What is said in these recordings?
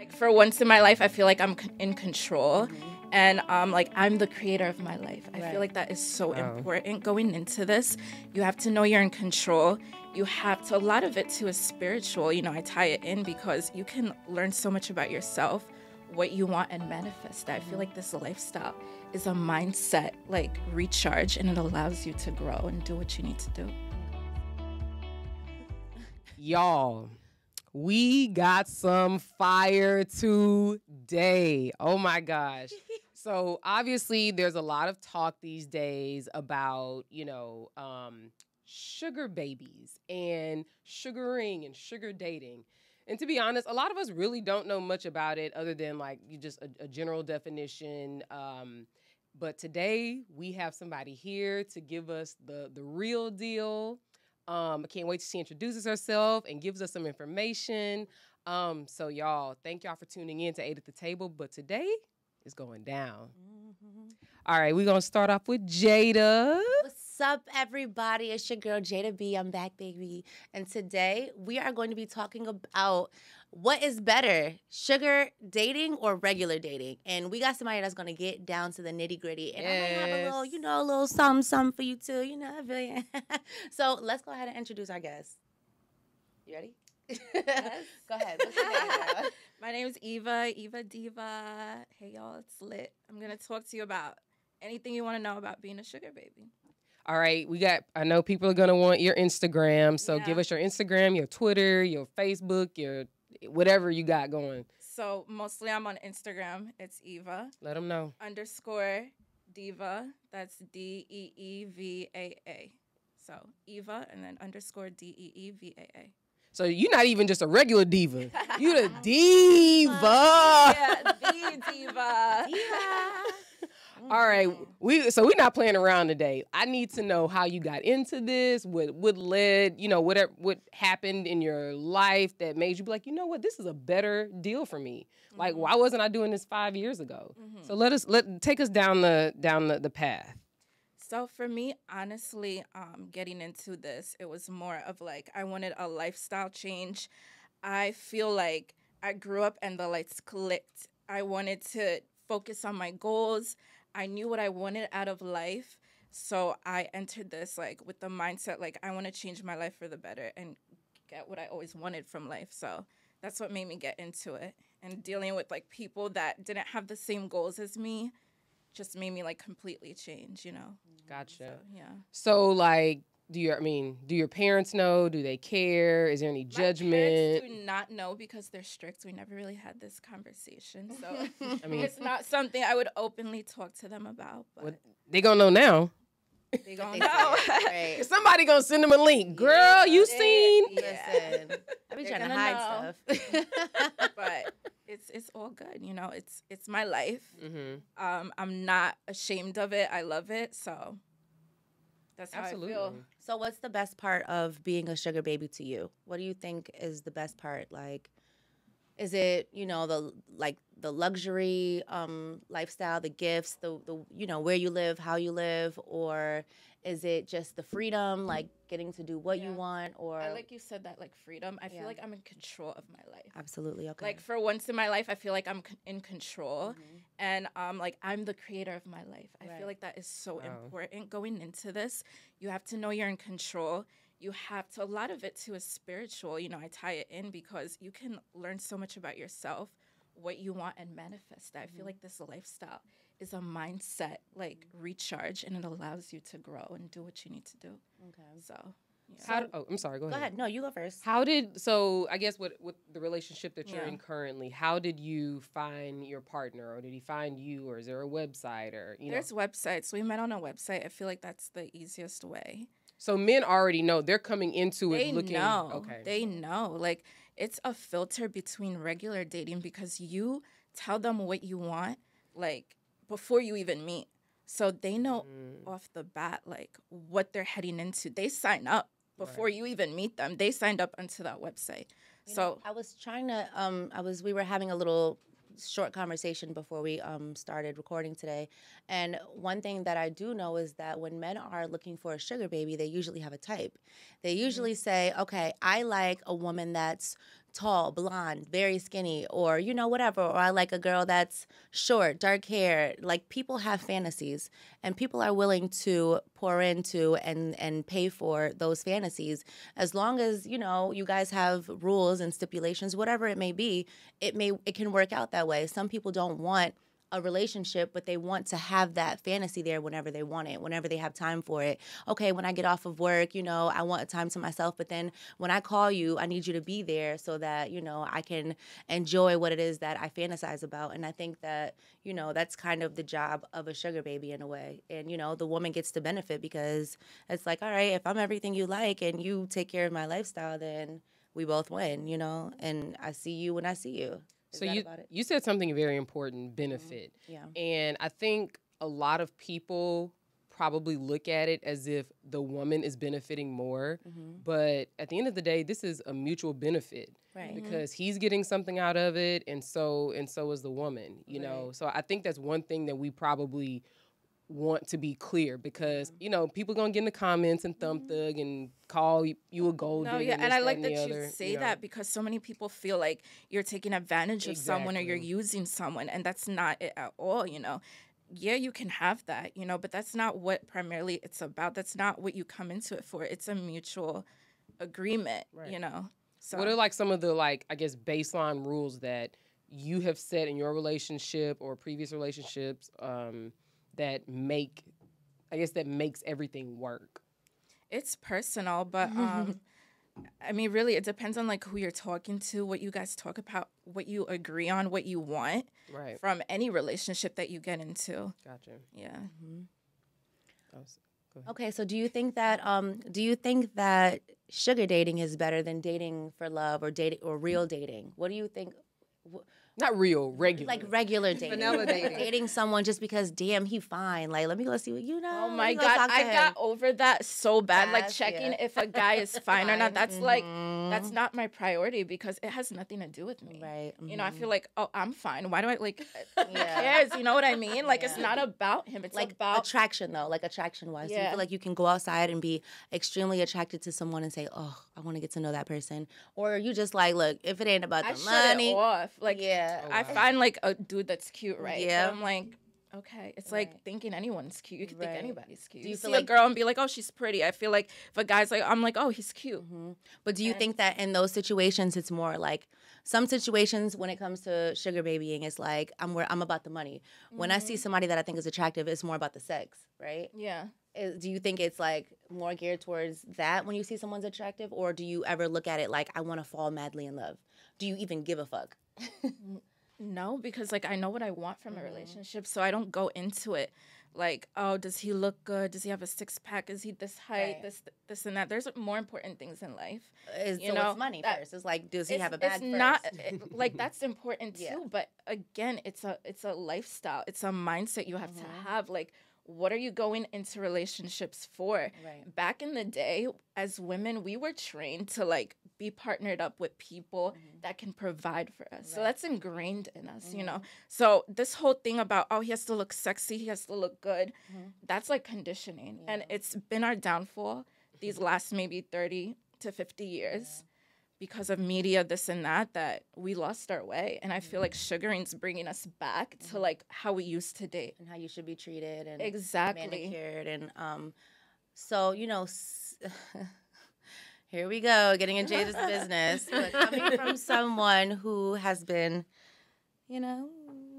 Like for once in my life, I feel like I'm in control, and like I'm the creator of my life. I feel like that is so important going into this. You have to know you're in control. You have to. A lot of it too is spiritual. You know, I tie it in because you can learn so much about yourself, what you want, and manifest that. I feel like this lifestyle is a mindset like recharge, and it allows you to grow and do what you need to do. Y'all, we got some fire today. Oh my gosh. So obviously there's a lot of talk these days about, sugar babies and sugaring and sugar dating. And to be honest, a lot of us really don't know much about it other than like just a general definition. But today we have somebody here to give us the real deal. I can't wait till she introduces herself and gives us some information. So y'all, thank y'all for tuning in to 8 at the Table. But today is going down. All right, we're going to start off with Jada. What's up, everybody? It's your girl, Jada B. I'm back, baby. And today we are going to be talking about what is better, sugar dating or regular dating. And we got somebody that's going to get down to the nitty gritty. And I'm going to have a little something for you too. I feel you. So let's go ahead and introduce our guest. You ready? Yes. Go ahead. What's your name, girl? My name is Eva Diva. Hey y'all, it's lit. I'm gonna talk to you about anything you want to know about being a sugar baby. All right, I know people are going to want your Instagram. So give us your Instagram, your Twitter, your Facebook, your whatever you got going. So mostly I'm on Instagram. It's Eva. Let them know. _ Diva. That's DEEVAA. So Eva and then _ DEEVAA. So you're not even just a regular diva. You the diva. Yeah, the diva. All right, we're not playing around today. I need to know how you got into this, what led, what happened in your life that made you be like, you know what, this is a better deal for me. Like, why wasn't I doing this 5 years ago? So take us down the path. So for me, honestly, getting into this, it was more of like I wanted a lifestyle change. I feel like I grew up and the lights clicked. I wanted to focus on my goals. I knew what I wanted out of life. So I entered this like with the mindset like I want to change my life for the better and get what I always wanted from life. So that's what made me get into it. And dealing with like people that didn't have the same goals as me just made me like completely change, Gotcha. So, yeah. So like, do your parents know? Do they care? Is there any judgment? My parents do not know because they're strict. We never really had this conversation. So it's not something I would openly talk to them about. But they gonna know now. They gonna know. Right. Somebody gonna send them a link. Girl, you seen? Listen, I be trying to hide stuff. But it's all good. It's my life. I'm not ashamed of it. I love it. So that's how I feel. So what's the best part of being a sugar baby to you? What do you think is the best part? Like, is it, the luxury lifestyle, the gifts, the where you live, how you live, or is it just the freedom, like getting to do what you want? Or I like you said that, like freedom. I feel like I'm in control of my life. Absolutely. Okay. Like for once in my life, I feel like I'm in control, and like I'm the creator of my life. I feel like that is so important going into this. You have to know you're in control. You have to. A lot of it too is spiritual. I tie it in because you can learn so much about yourself, what you want, and manifest that. I feel like this lifestyle is a mindset, like recharge, and it allows you to grow and do what you need to do. Okay. So, yeah. I'm sorry. Go ahead. Go ahead. No, you go first. I guess with the relationship that you're in currently, how did you find your partner, or did he find you, or is there a website, or There's websites. We met on a website. I feel like that's the easiest way. So men already know. They're coming into it looking. They know. Okay. They know. Like, it's a filter between regular dating because you tell them what you want, like, before you even meet. So they know off the bat, like, what they're heading into. They sign up before you even meet them. They signed up onto that website. I was trying to, we were having a little short conversation before we started recording today. And one thing that I do know is that when men are looking for a sugar baby, they usually have a type. They usually say, okay, I like a woman that's tall, blonde, very skinny, or, you know, whatever. Or I like a girl that's short, dark hair. Like, people have fantasies, and people are willing to pour into and pay for those fantasies. As long as, you know, you guys have rules and stipulations, whatever it may be, it can work out that way. Some people don't want a relationship, but they want to have that fantasy there whenever they want it, whenever they have time for it. Okay, when I get off of work, you know, I want time to myself, but then when I call you, I need you to be there so that, you know, I can enjoy what it is that I fantasize about. And I think that, you know, that's kind of the job of a sugar baby in a way. And, you know, the woman gets to benefit because it's like, all right, if I'm everything you like and you take care of my lifestyle, then we both win, you know, and I see you when I see you. So you said something very important, benefit. Yeah. And I think a lot of people probably look at it as if the woman is benefiting more. But at the end of the day, this is a mutual benefit. Right. Because he's getting something out of it, and so is the woman, you know. So I think that's one thing that we probably want to be clear, because you know people gonna get in the comments and thumb thug and call you a gold digger. No, yeah, and I like that you say that, because so many people feel like you're taking advantage of someone or you're using someone, and that's not it at all. You know, yeah, you can have that, you know, but that's not what primarily it's about. That's not what you come into it for. It's a mutual agreement, you know. So what are like some of the, like, I guess, baseline rules that you have set in your relationship or previous relationships that makes everything work? It's personal, but I mean, really, it depends on like who you're talking to, what you guys talk about, what you agree on, what you want from any relationship that you get into. Gotcha. Yeah. Go ahead. Okay, so do you think that sugar dating is better than dating for love or dating or real dating? What do you think? Not real, regular. Like regular dating. Vanilla dating. Dating someone just because, damn, he fine. Like, let me go see what you know. Oh my Let me go God, talk to I him. got over that so bad. Like Fast, checking yeah. if a guy is fine or not. That's like, that's not my priority, because it has nothing to do with me. Right. You know, I feel like, oh, I'm fine. Why do I like, who Yeah. cares? You know what I mean? Like, it's not about him. It's Like about, attraction, though, like attraction-wise. Do you Yeah. feel like you can go outside and be extremely attracted to someone and say, oh, I want to get to know that person? Or are you just like, look, if it ain't about I the shut money. it off. Like, Yeah. Oh, I wow. find like a dude that's cute, right? Yeah. But I'm like, okay. It's like Right. thinking anyone's cute. You can Right. think anybody's cute. Do You you see feel a like- girl and be like, oh, she's pretty. I feel like if a guy's like, I'm like, oh, he's cute. But do you think that in those situations, it's more like some situations when it comes to sugar babying, it's like I'm about the money. When I see somebody that I think is attractive, it's more about the sex, right? Yeah. Do you think it's like more geared towards that when you see someone's attractive, or do you ever look at it like I want to fall madly in love? Do you even give a fuck? No, because like I know what I want from a relationship, so I don't go into it like, oh, does he look good? Does he have a six pack? Is he this height? Right. This and that. There's more important things in life. So know, it's money that- first. It's like, does he It's- have a bag it's first? not like that's important too, Yeah. but again, it's a lifestyle. It's a mindset you have to have. Like, what are you going into relationships for? Right. Back in the day, as women, we were trained to like be partnered up with people that can provide for us. So that's ingrained in us, you know. So this whole thing about, oh, he has to look sexy, he has to look good, that's like conditioning. And it's been our downfall these last maybe 30 to 50 years. Because of media, this and that we lost our way. And I feel like sugaring's bringing us back to like how we used to date. And how you should be treated and Exactly. manicured and so you know here we go getting in Jada's business, but coming from someone who has been, you know,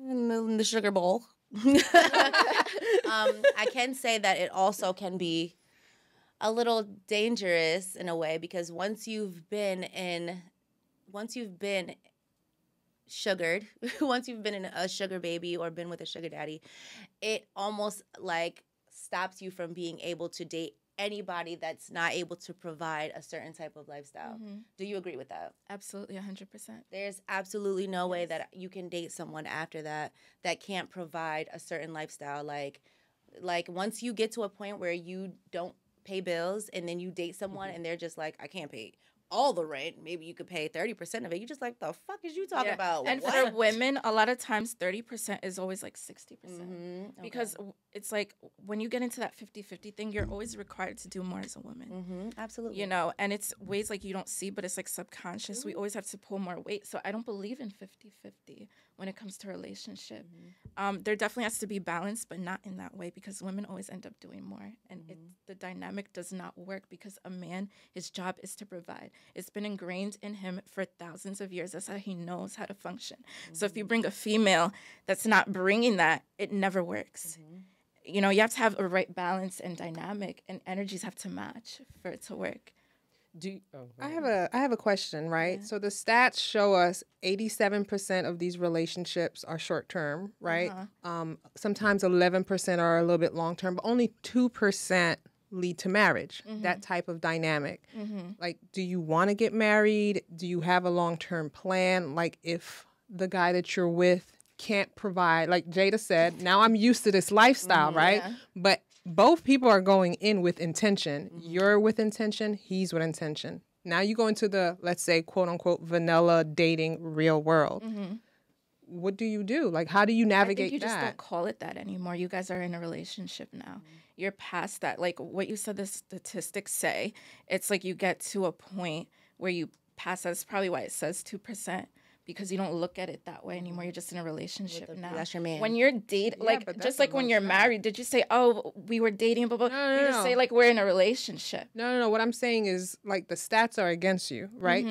in the sugar bowl, I can say that it also can be a little dangerous in a way, because once you've been sugared, once you've been in a sugar baby or been with a sugar daddy, it almost like stops you from being able to date anybody that's not able to provide a certain type of lifestyle. Do you agree with that? Absolutely, 100%. There's absolutely no way that you can date someone after that can't provide a certain lifestyle. Like once you get to a point where you don't pay bills and then you date someone and they're just like, I can't pay all the rent. Maybe you could pay 30% of it. You just like, the fuck is you talking about? And What? for women, a lot of times 30% is always like 60%. Because it's like when you get into that 50-50 thing, you're always required to do more as a woman. Absolutely. You know, and it's ways like you don't see, but it's like subconscious. We always have to pull more weight. So I don't believe in 50-50 when it comes to relationship. There definitely has to be balance, but not in that way, because women always end up doing more. And the dynamic does not work, because a man, his job is to provide. It's been ingrained in him for thousands of years. That's how he knows how to function. So if you bring a female that's not bringing that, it never works. You know, you have to have a right balance and dynamic, and energies have to match for it to work. I have a question, right? So the stats show us 87% of these relationships are short term, right? Sometimes 11% are a little bit long term, but only 2% lead to marriage. That type of dynamic. Like, do you want to get married? Do you have a long term plan? Like, if the guy that you're with can't provide, like Jada said, now I'm used to this lifestyle, right? Yeah. But both people are going in with intention. You're with intention, he's with intention. Now you go into the, let's say, quote unquote, vanilla dating real world. What do you do? Like, how do you navigate I think you that? just don't call it that anymore. You guys are in a relationship now. You're past that. Like what you said, the statistics say, it's like you get to a point where you pass that. That's probably why it says 2%. Because you don't look at it that way anymore. You're just in a relationship now. That's your man. When you're dating, like, but just that's like a when low you're stat. married, did you say, oh, we were dating, blah, blah? No, You just say, like, we're in a relationship. No. What I'm saying is, like, the stats are against you, right?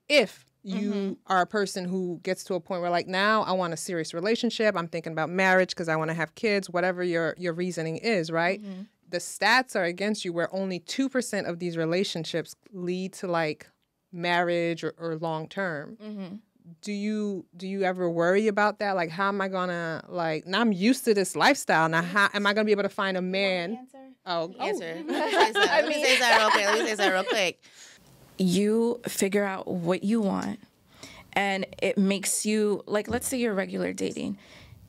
If you are a person who gets to a point where, like, now I want a serious relationship, I'm thinking about marriage because I want to have kids, whatever your reasoning is, right? The stats are against you, where only 2% of these relationships lead to, like, marriage or long term. Do you ever worry about that? Like, how am I gonna, like, now I'm used to this lifestyle. Now, how am I gonna be able to find a man? Answer. Let me say something real quick. You figure out what you want, and it makes you, like, let's say you're regular dating.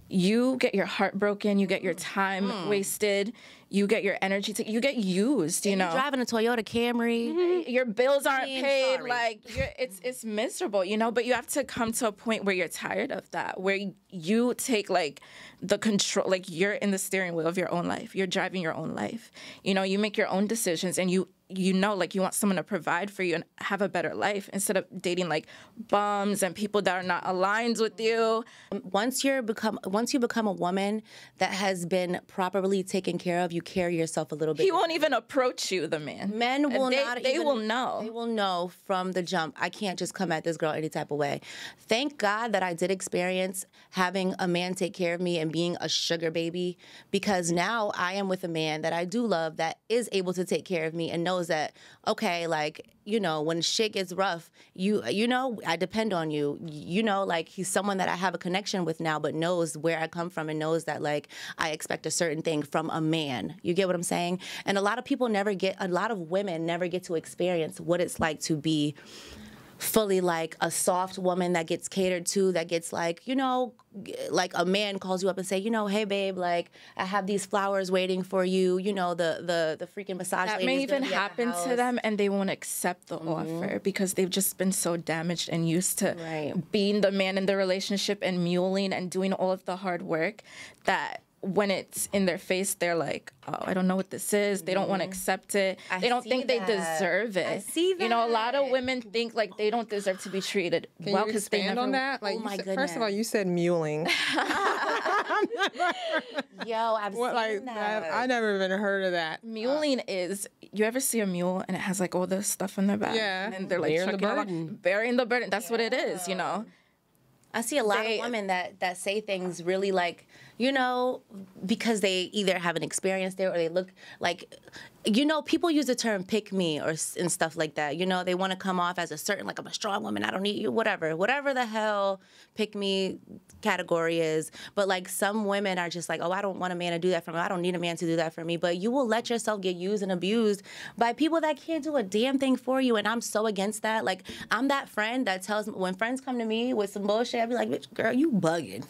You get your heart broken, you get your time wasted, you get your energy, you get used, you know. Driving a Toyota Camry. Your bills aren't Being paid, sorry. like it's miserable, you know. But you have to come to a point where you're tired of that, where you take like the control, like you're in the steering wheel of your own life. You're driving your own life. You know, you make your own decisions, and you know, like, you want someone to provide for you and have a better life, instead of dating like bums and people that are not aligned with you. Once you become a woman that has been properly taken care of, you carry yourself a little bit. He won't even approach you, the man. Men will not. They even, will know. They will know from the jump. I can't just come at this girl any type of way. Thank God that I did experience having a man take care of me and being a sugar baby, because now I am with a man that I do love, that is able to take care of me and knows that, okay, like, you know, when shit gets rough, you know, I depend on you. You know, like, he's someone that I have a connection with now, but knows where I come from and knows that, like, I expect a certain thing from a man. You get what I'm saying? And a lot of women never get to experience what it's like to be fully like a soft woman that gets catered to, that gets, like, you know, like a man calls you up and say, you know, hey babe, like, I have these flowers waiting for you, you know, the freaking massage That lady may is gonna even be at the happen to house. them, and they won't accept the offer because they've just been so damaged and used to Right. being the man in the relationship and muling and doing all of the hard work, that when it's in their face, they're like, oh, I don't know what this is. They don't want to accept it. They don't see think they that. deserve it. I see You know, a lot of that. women think like they don't deserve to be treated Can well you because they expand never. on that? Like, Oh my first of all, goodness. you said muling. Yo, I've What, seen like, that. I never even heard of that. Muling is, you ever see a mule and it has like all this stuff in their back? Yeah. And they're like Bearing the trucking along, burden. bearing the burden. That's what it is, you know. I see a lot They- of women that say things really, like, you know, because they either haven't experienced it or they look like, you know, people use the term pick me and stuff like that. You know, they want to come off as a certain, like, I'm a strong woman, I don't need you, whatever the hell pick me category is. But, like, some women are just like, oh, I don't want a man to do that for me. I don't need a man to do that for me. But you will let yourself get used and abused by people that can't do a damn thing for you. And I'm so against that. Like, I'm that friend that tells me, when friends come to me with some bullshit, I'll be like, bitch, girl, you bugging.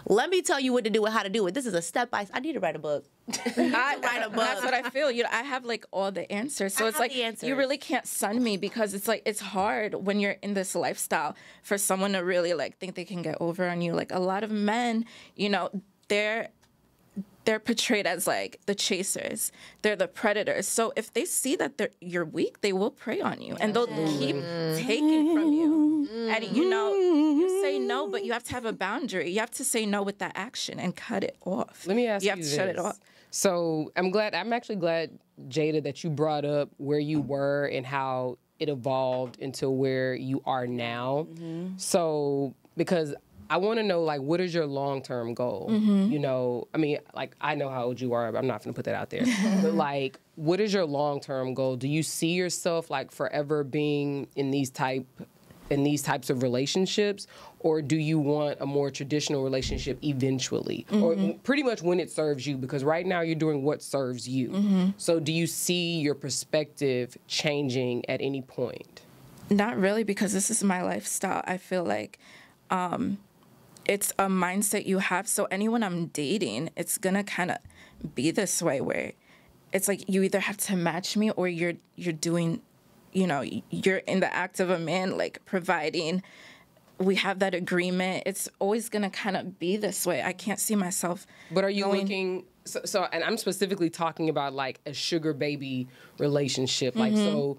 Let me tell you what to to do it, how to do it. This is a step by. I need to write a book. Write a book. That's what I feel. I have like all the answers. So it's like you really can't sun me because it's like it's hard when you're in this lifestyle for someone to really like think they can get over on you. Like a lot of men, they're portrayed as like the chasers. They're the predators. So if they see that you're weak, they will prey on you and they'll keep taking from you. And you say no, but you have to have a boundary. You have to say no with that action and cut it off. Let me ask you have to shut it off. So I'm actually glad, Jada, that you brought up where you were and how it evolved into where you are now. So, because I want to know, like, what is your long-term goal? You know, I mean, like, I know how old you are, but I'm not going to put that out there. But, like, what is your long-term goal? Do you see yourself, like, forever being in these types of relationships? Or do you want a more traditional relationship eventually? Or pretty much when it serves you? Because right now you're doing what serves you. So do you see your perspective changing at any point? Not really, because this is my lifestyle. I feel like it's a mindset you have. So anyone I'm dating, it's going to kind of be this way where it's like you either have to match me or you're doing, you're in the act of a man, like providing. We have that agreement. It's always going to kind of be this way. I can't see myself. But are you looking, so, and I'm specifically talking about like a sugar baby relationship. Like, so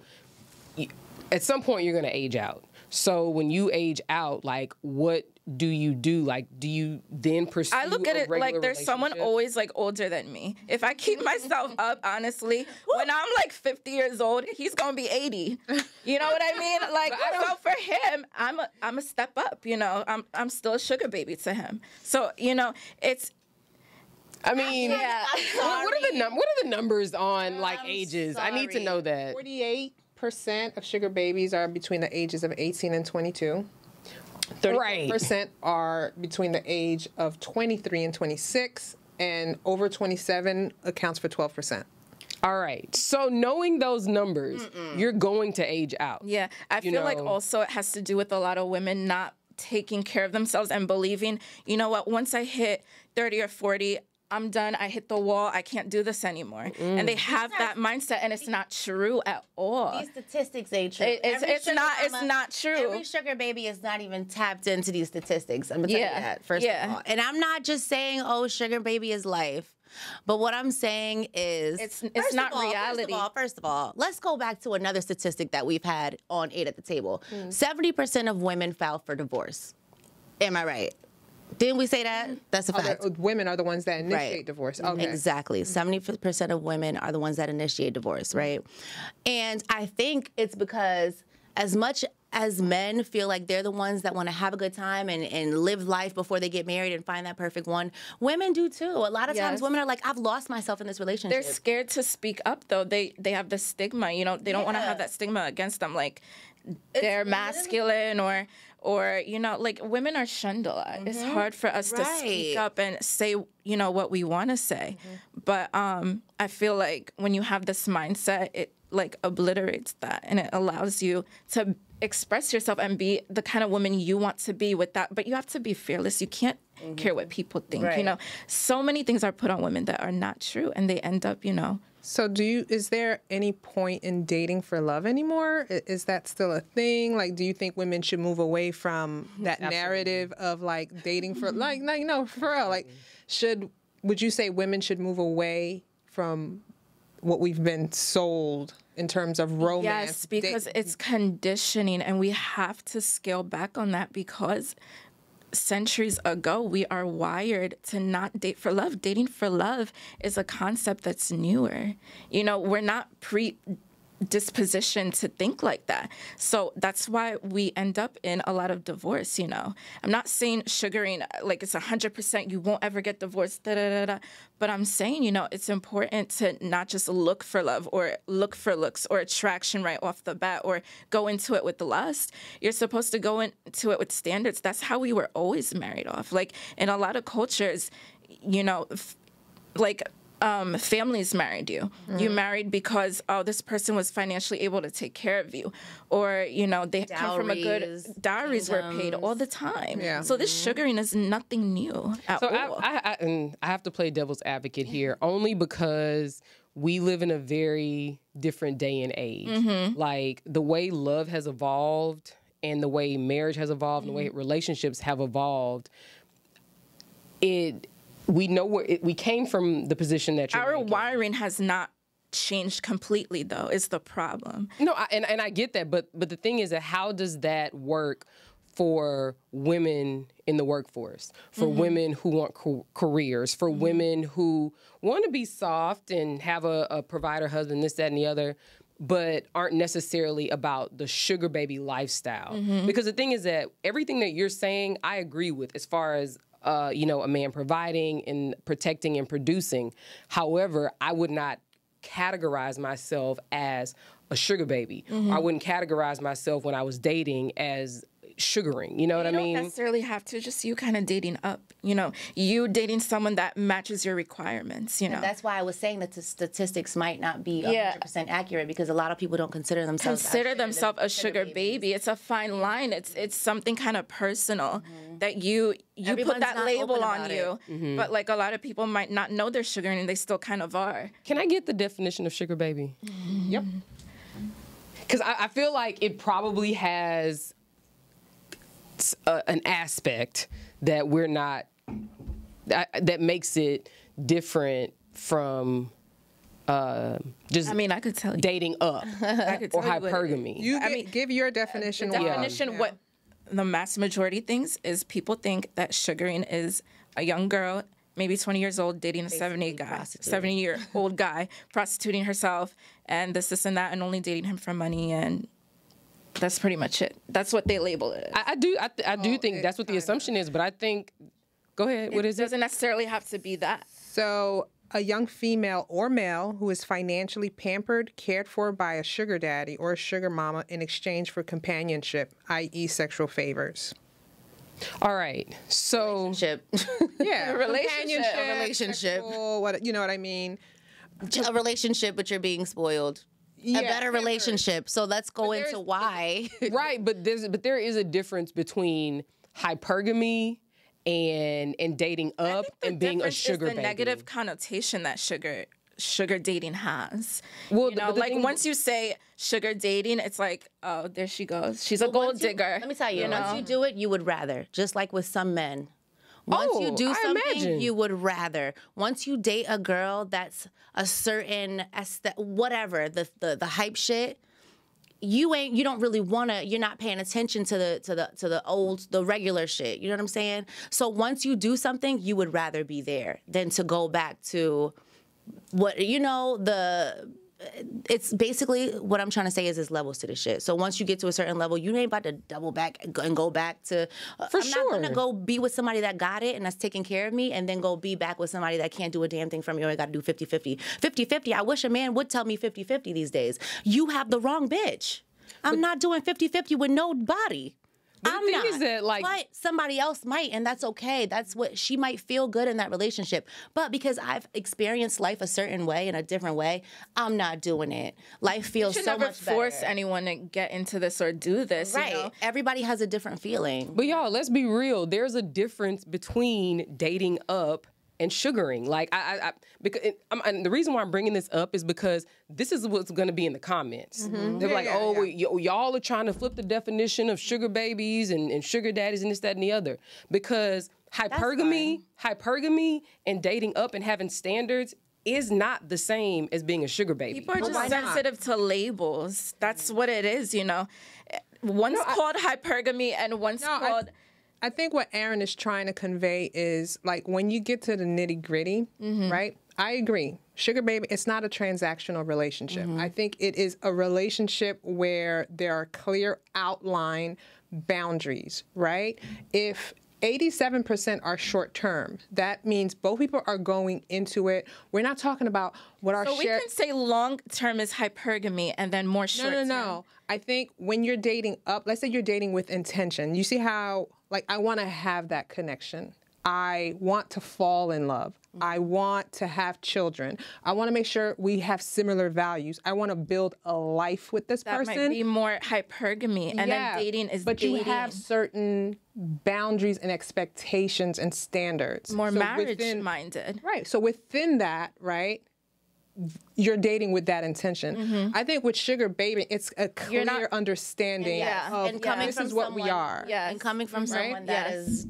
at some point you're going to age out. So when you age out, like, what do you do? Like, do you then pursue I look at it like there's someone always like older than me. If I keep myself up, honestly, when I'm like 50 years old, he's gonna be 80. You know what I mean? Like, so for him, I'm a step up. I'm still a sugar baby to him. So it's. I mean, what are the numbers on like ages? I need to know that. 48% of sugar babies are between the ages of 18 and 22. 34% are between the age of 23 and 26, and over 27 accounts for 12%. All right. So knowing those numbers, you're going to age out. Yeah. I feel like also it has to do with a lot of women not taking care of themselves and believing, you know what, once I hit 30 or 40, I'm done. I hit the wall. I can't do this anymore. And they have that mindset, and it's not true at all. These statistics ain't true. It's not true. Every sugar baby is not even tapped into these statistics. I'm gonna tell you that first of all. And I'm not just saying, oh, sugar baby is life. But what I'm saying is, it's not reality. First of all, let's go back to another statistic that we've had on 8 at the Table. 70% of women file for divorce. Am I right? Didn't we say that? That's a fact. Women are the ones that initiate divorce. Okay. Exactly. 70% of women are the ones that initiate divorce, right? And I think it's because as much as men feel like they're the ones that want to have a good time and live life before they get married and find that perfect one, women do too. A lot of times women are like, I've lost myself in this relationship. They're scared to speak up, though. They have the stigma. They don't want to have that stigma against them. Like, they're masculine or like women are shunned a lot. It's hard for us to speak up and say, what we want to say. But I feel like when you have this mindset, it like obliterates that and it allows you to express yourself and be the kind of woman you want to be with that. But you have to be fearless. You can't care what people think. So many things are put on women that are not true, and they end up, So is there any point in dating for love anymore? Is that still a thing? Like, do you think women should move away from that narrative of like dating for like, no, for real? Like, would you say women should move away from what we've been sold in terms of romance? Yes, because it's conditioning, and we have to scale back on that because centuries ago, we are wired to not date for love. Dating for love is a concept that's newer. We're not predispositioned to think like that. So that's why we end up in a lot of divorce, I'm not saying sugaring, like it's 100%, you won't ever get divorced, but I'm saying, it's important to not just look for love or look for looks or attraction right off the bat or go into it with lust. You're supposed to go into it with standards. That's how we were always married off. Like in a lot of cultures, like families married you. You married because, oh, this person was financially able to take care of you. Or, you know, they come from a good... Dowries were paid all the time. Yeah. So this sugaring is nothing new at all. And I have to play devil's advocate here, only because we live in a very different day and age. Like, the way love has evolved and the way marriage has evolved and the way relationships have evolved, we know where we came from. The position that you're Our making. wiring has not changed completely, though, is the problem. No, and I get that, but the thing is that how does that work for women in the workforce, for women who want careers, for women who want to be soft and have a provider husband, this, that, and the other, but aren't necessarily about the sugar baby lifestyle? Because the thing is that everything that you're saying, I agree with as far as you know, a man providing and protecting and producing. However, I would not categorize myself as a sugar baby. I wouldn't categorize myself when I was dating as sugaring. You know what I mean? You don't necessarily have to, just you kind of dating up. You know, you dating someone that matches your requirements, you know. And that's why I was saying that the statistics might not be 100% accurate, because a lot of people don't consider themselves a sugar baby. It's a fine line. It's something kind of personal that you Everyone's put that not label open on about you. But like a lot of people might not know they're sugaring and they still kind of are. Can I get the definition of sugar baby? Yep. Because I feel like it probably has an aspect that we're not, that makes it different from just I mean, I could tell you. dating up I could or tell you what it is. hypergamy. Give your definition. The definition, what the mass majority thinks is people think that sugaring is a young girl, maybe 20 years old, dating a 70-year-old guy, prostituting herself, and this and that, and only dating him for money, and that's pretty much it. That's what they label it as. I do think that's what the assumption is, but I think, go ahead, what is it? It doesn't necessarily have to be that. So a young female or male who is financially pampered, cared for by a sugar daddy or a sugar mama in exchange for companionship, i.e. sexual favors. All right, so Yeah, relationship. sexual, what, you know what I mean? A relationship, but you're being spoiled. Yeah, a better relationship. So let's go into why. right, but there is a difference between hypergamy and dating up and being a sugar baby. The negative connotation that sugar dating has. Well, you know, like once you say sugar dating, it's like, oh, there she goes. She's a gold digger. Let me tell you, once you do it, you would rather. Just like with some men. Once you do I something, imagine. you would rather. Once you date a girl that's a certain whatever, the hype shit, you don't really wanna, you're not paying attention to the regular shit. You know what I'm saying? So once you do something, you would rather be there than to go back to what, you know, it's basically what I'm trying to say is there's levels to this shit. So once you get to a certain level, you ain't about to double back and go back to. For I'm sure. not gonna go be with somebody that got it and that's taking care of me, and then go be back with somebody that can't do a damn thing for me, or I got to do 50-50. 50-50. I wish a man would tell me 50-50 these days. You have the wrong bitch. I'm not doing 50-50 with nobody. I'm not. Is that, like, but somebody else might, and that's okay. That's what she might feel good in that relationship. But because I've experienced life a certain way, in a different way, I'm not doing it. Life feels You should so never much better. force anyone to get into this or do this. Right. You know? Everybody has a different feeling. But y'all, let's be real. There's a difference between dating up and sugaring. Like, and the reason why I'm bringing this up is because this is what's going to be in the comments. They're like, y'all are trying to flip the definition of sugar babies and sugar daddies and this, that, and the other. Because hypergamy and dating up and having standards is not the same as being a sugar baby. People are just sensitive to labels. That's what it is, you know. One's called hypergamy and one's called... I think what Aaron is trying to convey is, like, when you get to the nitty-gritty, right? I agree. Sugar baby, it's not a transactional relationship. I think it is a relationship where there are clear outline boundaries, right? If 87% are short term, that means both people are going into it. We're not talking about what our So we can say long term is hypergamy and then more short term. No. I think when you're dating up, let's say you're dating with intention. You see how, like, I want to have that connection. I want to fall in love. I want to have children. I want to make sure we have similar values. I want to build a life with this That person. might be more hypergamy, and then dating is but dating. you have certain boundaries and expectations and standards. more So marriage-minded. Right. So within that, right, you're dating with that intention. I think with sugar baby, it's a clear understanding of and coming this from is what we someone- are. Yes. And coming from Right? someone that Yes. is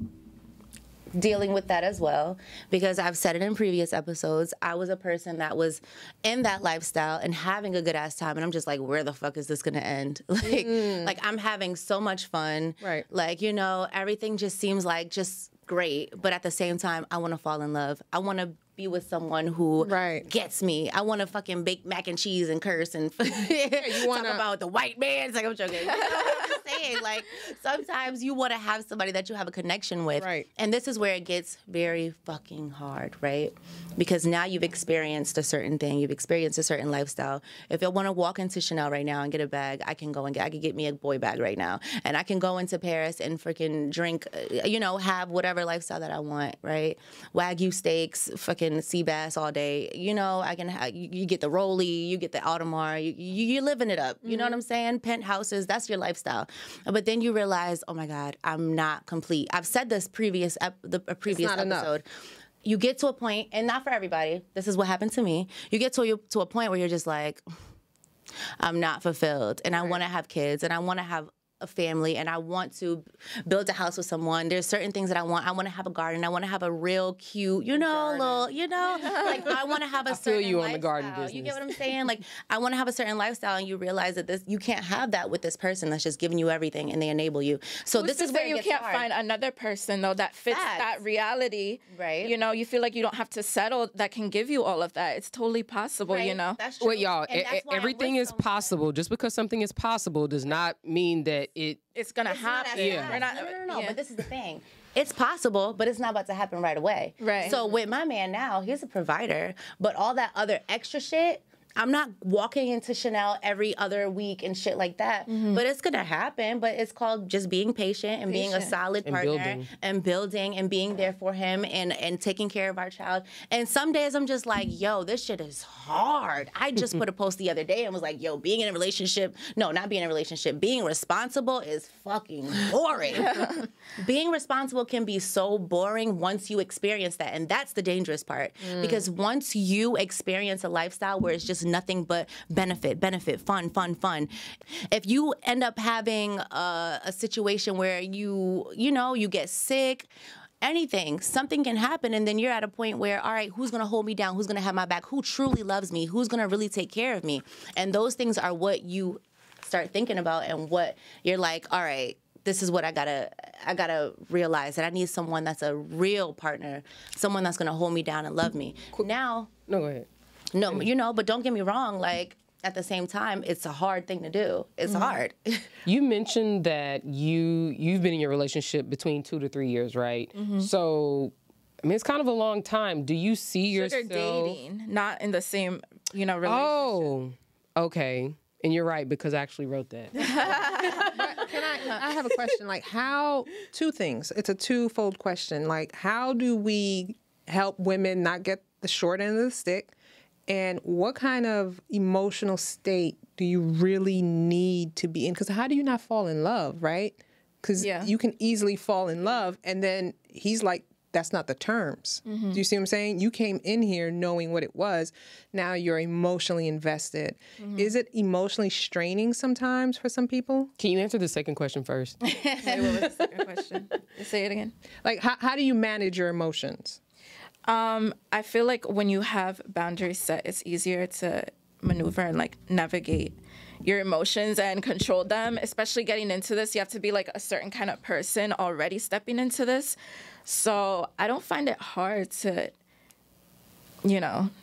dealing with that as well, because I've said it in previous episodes, I was a person that was in that lifestyle and having a good ass time, and I'm just like, where the fuck is this gonna end? Like I'm having so much fun, Right. Like, you know, everything just seems like just great, but at the same time, I want to fall in love. I want to be with someone who Right. gets me. I want to fucking bake mac and cheese and curse and wanna- talk about the white man. It's like, I'm joking. You know what I'm just saying? Like, sometimes you want to have somebody that you have a connection with. Right. And this is where it gets very fucking hard, right? Because now you've experienced a certain thing. You've experienced a certain lifestyle. If I want to walk into Chanel right now and get a bag, I can go and I can get me a boy bag right now. And I can go into Paris and freaking drink, you know, have whatever lifestyle that I want, right? Wagyu steaks, fucking sea bass all day. You know, I can you get the Rolly, you get the Audemars, you're living it up. You know what I'm saying? Penthouses, that's your lifestyle. But then you realize, oh my God, I'm not complete. I've said this previous previous not enough. episode. You get to a point, and not for everybody, this is what happened to me. You get to a point where you're just like, I'm not fulfilled, and I want to have kids, and I want to have a family, and I want to build a house with someone. There's certain things that I want. I want to have a garden. I want to have a real cute, you know, little, you know, like I want to have a feel certain you on the lifestyle. garden You business. get what I'm saying? Like I want to have a certain lifestyle, and you realize that you can't have that with this person that's just giving you everything and they enable you. So Who's this to is say where it you gets can't hard. find another person though that fits Facts. that reality, Right. You know, you feel like you don't have to settle. That can give you all of that. It's totally possible. You Right? know, That's true. Well, y'all, And that's why I'm everything with is someone. possible. Just because something is possible does not mean that it's gonna It's not happen. as Yeah. fast. We're not. No. yeah. But this is the thing. It's possible, but it's not about to happen right away. Right. So with my man now, he's a provider, but all that other extra shit, I'm not walking into Chanel every other week and shit like that. But it's gonna happen. But it's called just being patient and being a Patient. solid And partner building. and being there for him and taking care of our child. And some days I'm just like, yo, this shit is hard. I just put a post the other day and was like, yo, being in a relationship, no, not being in a relationship, being responsible is fucking boring. Being responsible can be so boring once you experience that. And that's the dangerous part. Because once you experience a lifestyle where it's just nothing but benefit, fun. If you end up having a situation where you get sick, anything, something can happen, and then you're at a point where, all right, who's gonna hold me down? Who's gonna have my back? Who truly loves me? Who's gonna really take care of me? And those things are what you start thinking about, and what you're like, all right, this is what I gotta realize, that I need someone that's a real partner, someone that's gonna hold me down and love me. Now, No, go ahead. no, you know, but don't get me wrong, like at the same time, it's a hard thing to do. It's hard. You mentioned that you've been in your relationship between 2 to 3 years, right? So, I mean, it's kind of a long time. Do you see Sugar yourself dating, not in the same, relationship. Oh, okay. And you're right, because I actually wrote that. I have a question. Like, two things. It's a twofold question. Like, how do we help women not get the short end of the stick? And what kind of emotional state do you really need to be in? Because how do you not fall in love, right? Because Yeah. you can easily fall in love, and then he's like, that's not the terms. Do you see what I'm saying? You came in here knowing what it was. Now you're emotionally invested. Is it emotionally straining sometimes for some people? Can you answer the second question first? Wait, what was the second question? Say it again. Like, how do you manage your emotions? I feel like when you have boundaries set, it's easier to maneuver and like navigate your emotions and control them. Especially getting into this, you have to be like a certain kind of person already stepping into this. So I don't find it hard to,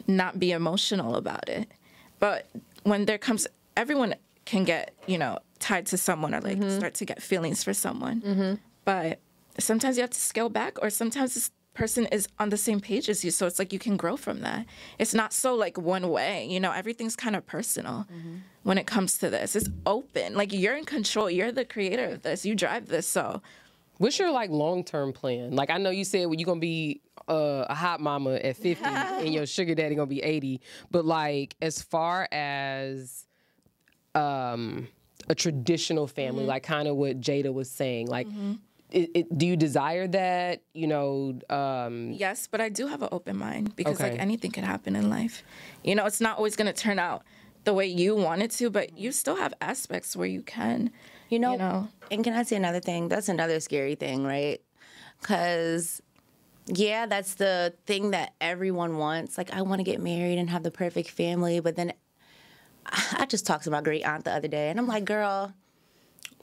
not be emotional about it. But when there comes, everyone can get, tied to someone or like start to get feelings for someone. But sometimes you have to scale back, or sometimes this person is on the same page as you. So it's like you can grow from that. It's not so like one way, everything's kind of personal when it comes to this. It's open. Like you're in control. You're the creator of this. You drive this. So What's your like long-term plan? Like I know you said you're gonna be a hot mama at 50 and your sugar daddy gonna be 80, but like as far as a traditional family, like kind of what Jada was saying, like. Do you desire that? You know. Yes, but I do have an open mind because like anything can happen in life. You know, it's not always going to turn out the way you want it to, but you still have aspects where you can. You know. And can I say another thing? That's another scary thing, right? Because yeah, that's the thing that everyone wants. Like, I want to get married and have the perfect family, but then I just talked to my great aunt the other day, and I'm like, girl.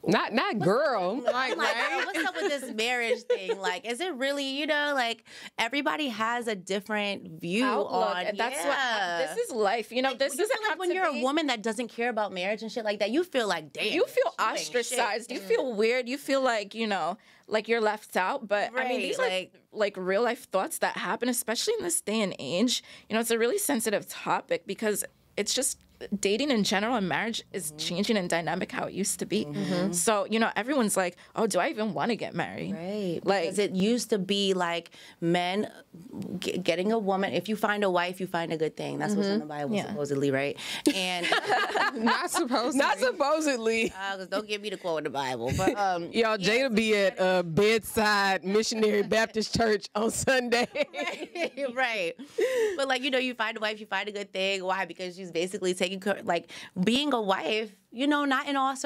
Not girl. Like, girl, what's up with this marriage thing? Like, is it really, you know, like everybody has a different view on that's what this is life. You know, like, this you is feel like when you're a woman that doesn't care about marriage and shit like that, you feel like, damn. You feel ostracized. You feel weird. You feel like, you know, like you're left out. But I mean, these are like real life thoughts that happen, especially in this day and age. You know, it's a really sensitive topic because it's just dating in general and marriage is changing in dynamic how it used to be. So, you know, everyone's like, oh, do I even want to get married? Right. Like, because it used to be like men getting a woman, if you find a wife, you find a good thing. That's what's in the Bible, supposedly, right? And Not supposedly. Not supposedly. don't give me the quote in the Bible. But Y'all, Jada be at Bedside Missionary Baptist Church on Sunday. right. But like, you know, you find a wife, you find a good thing. Why? Because she's basically taking like being a wife, you know, not in all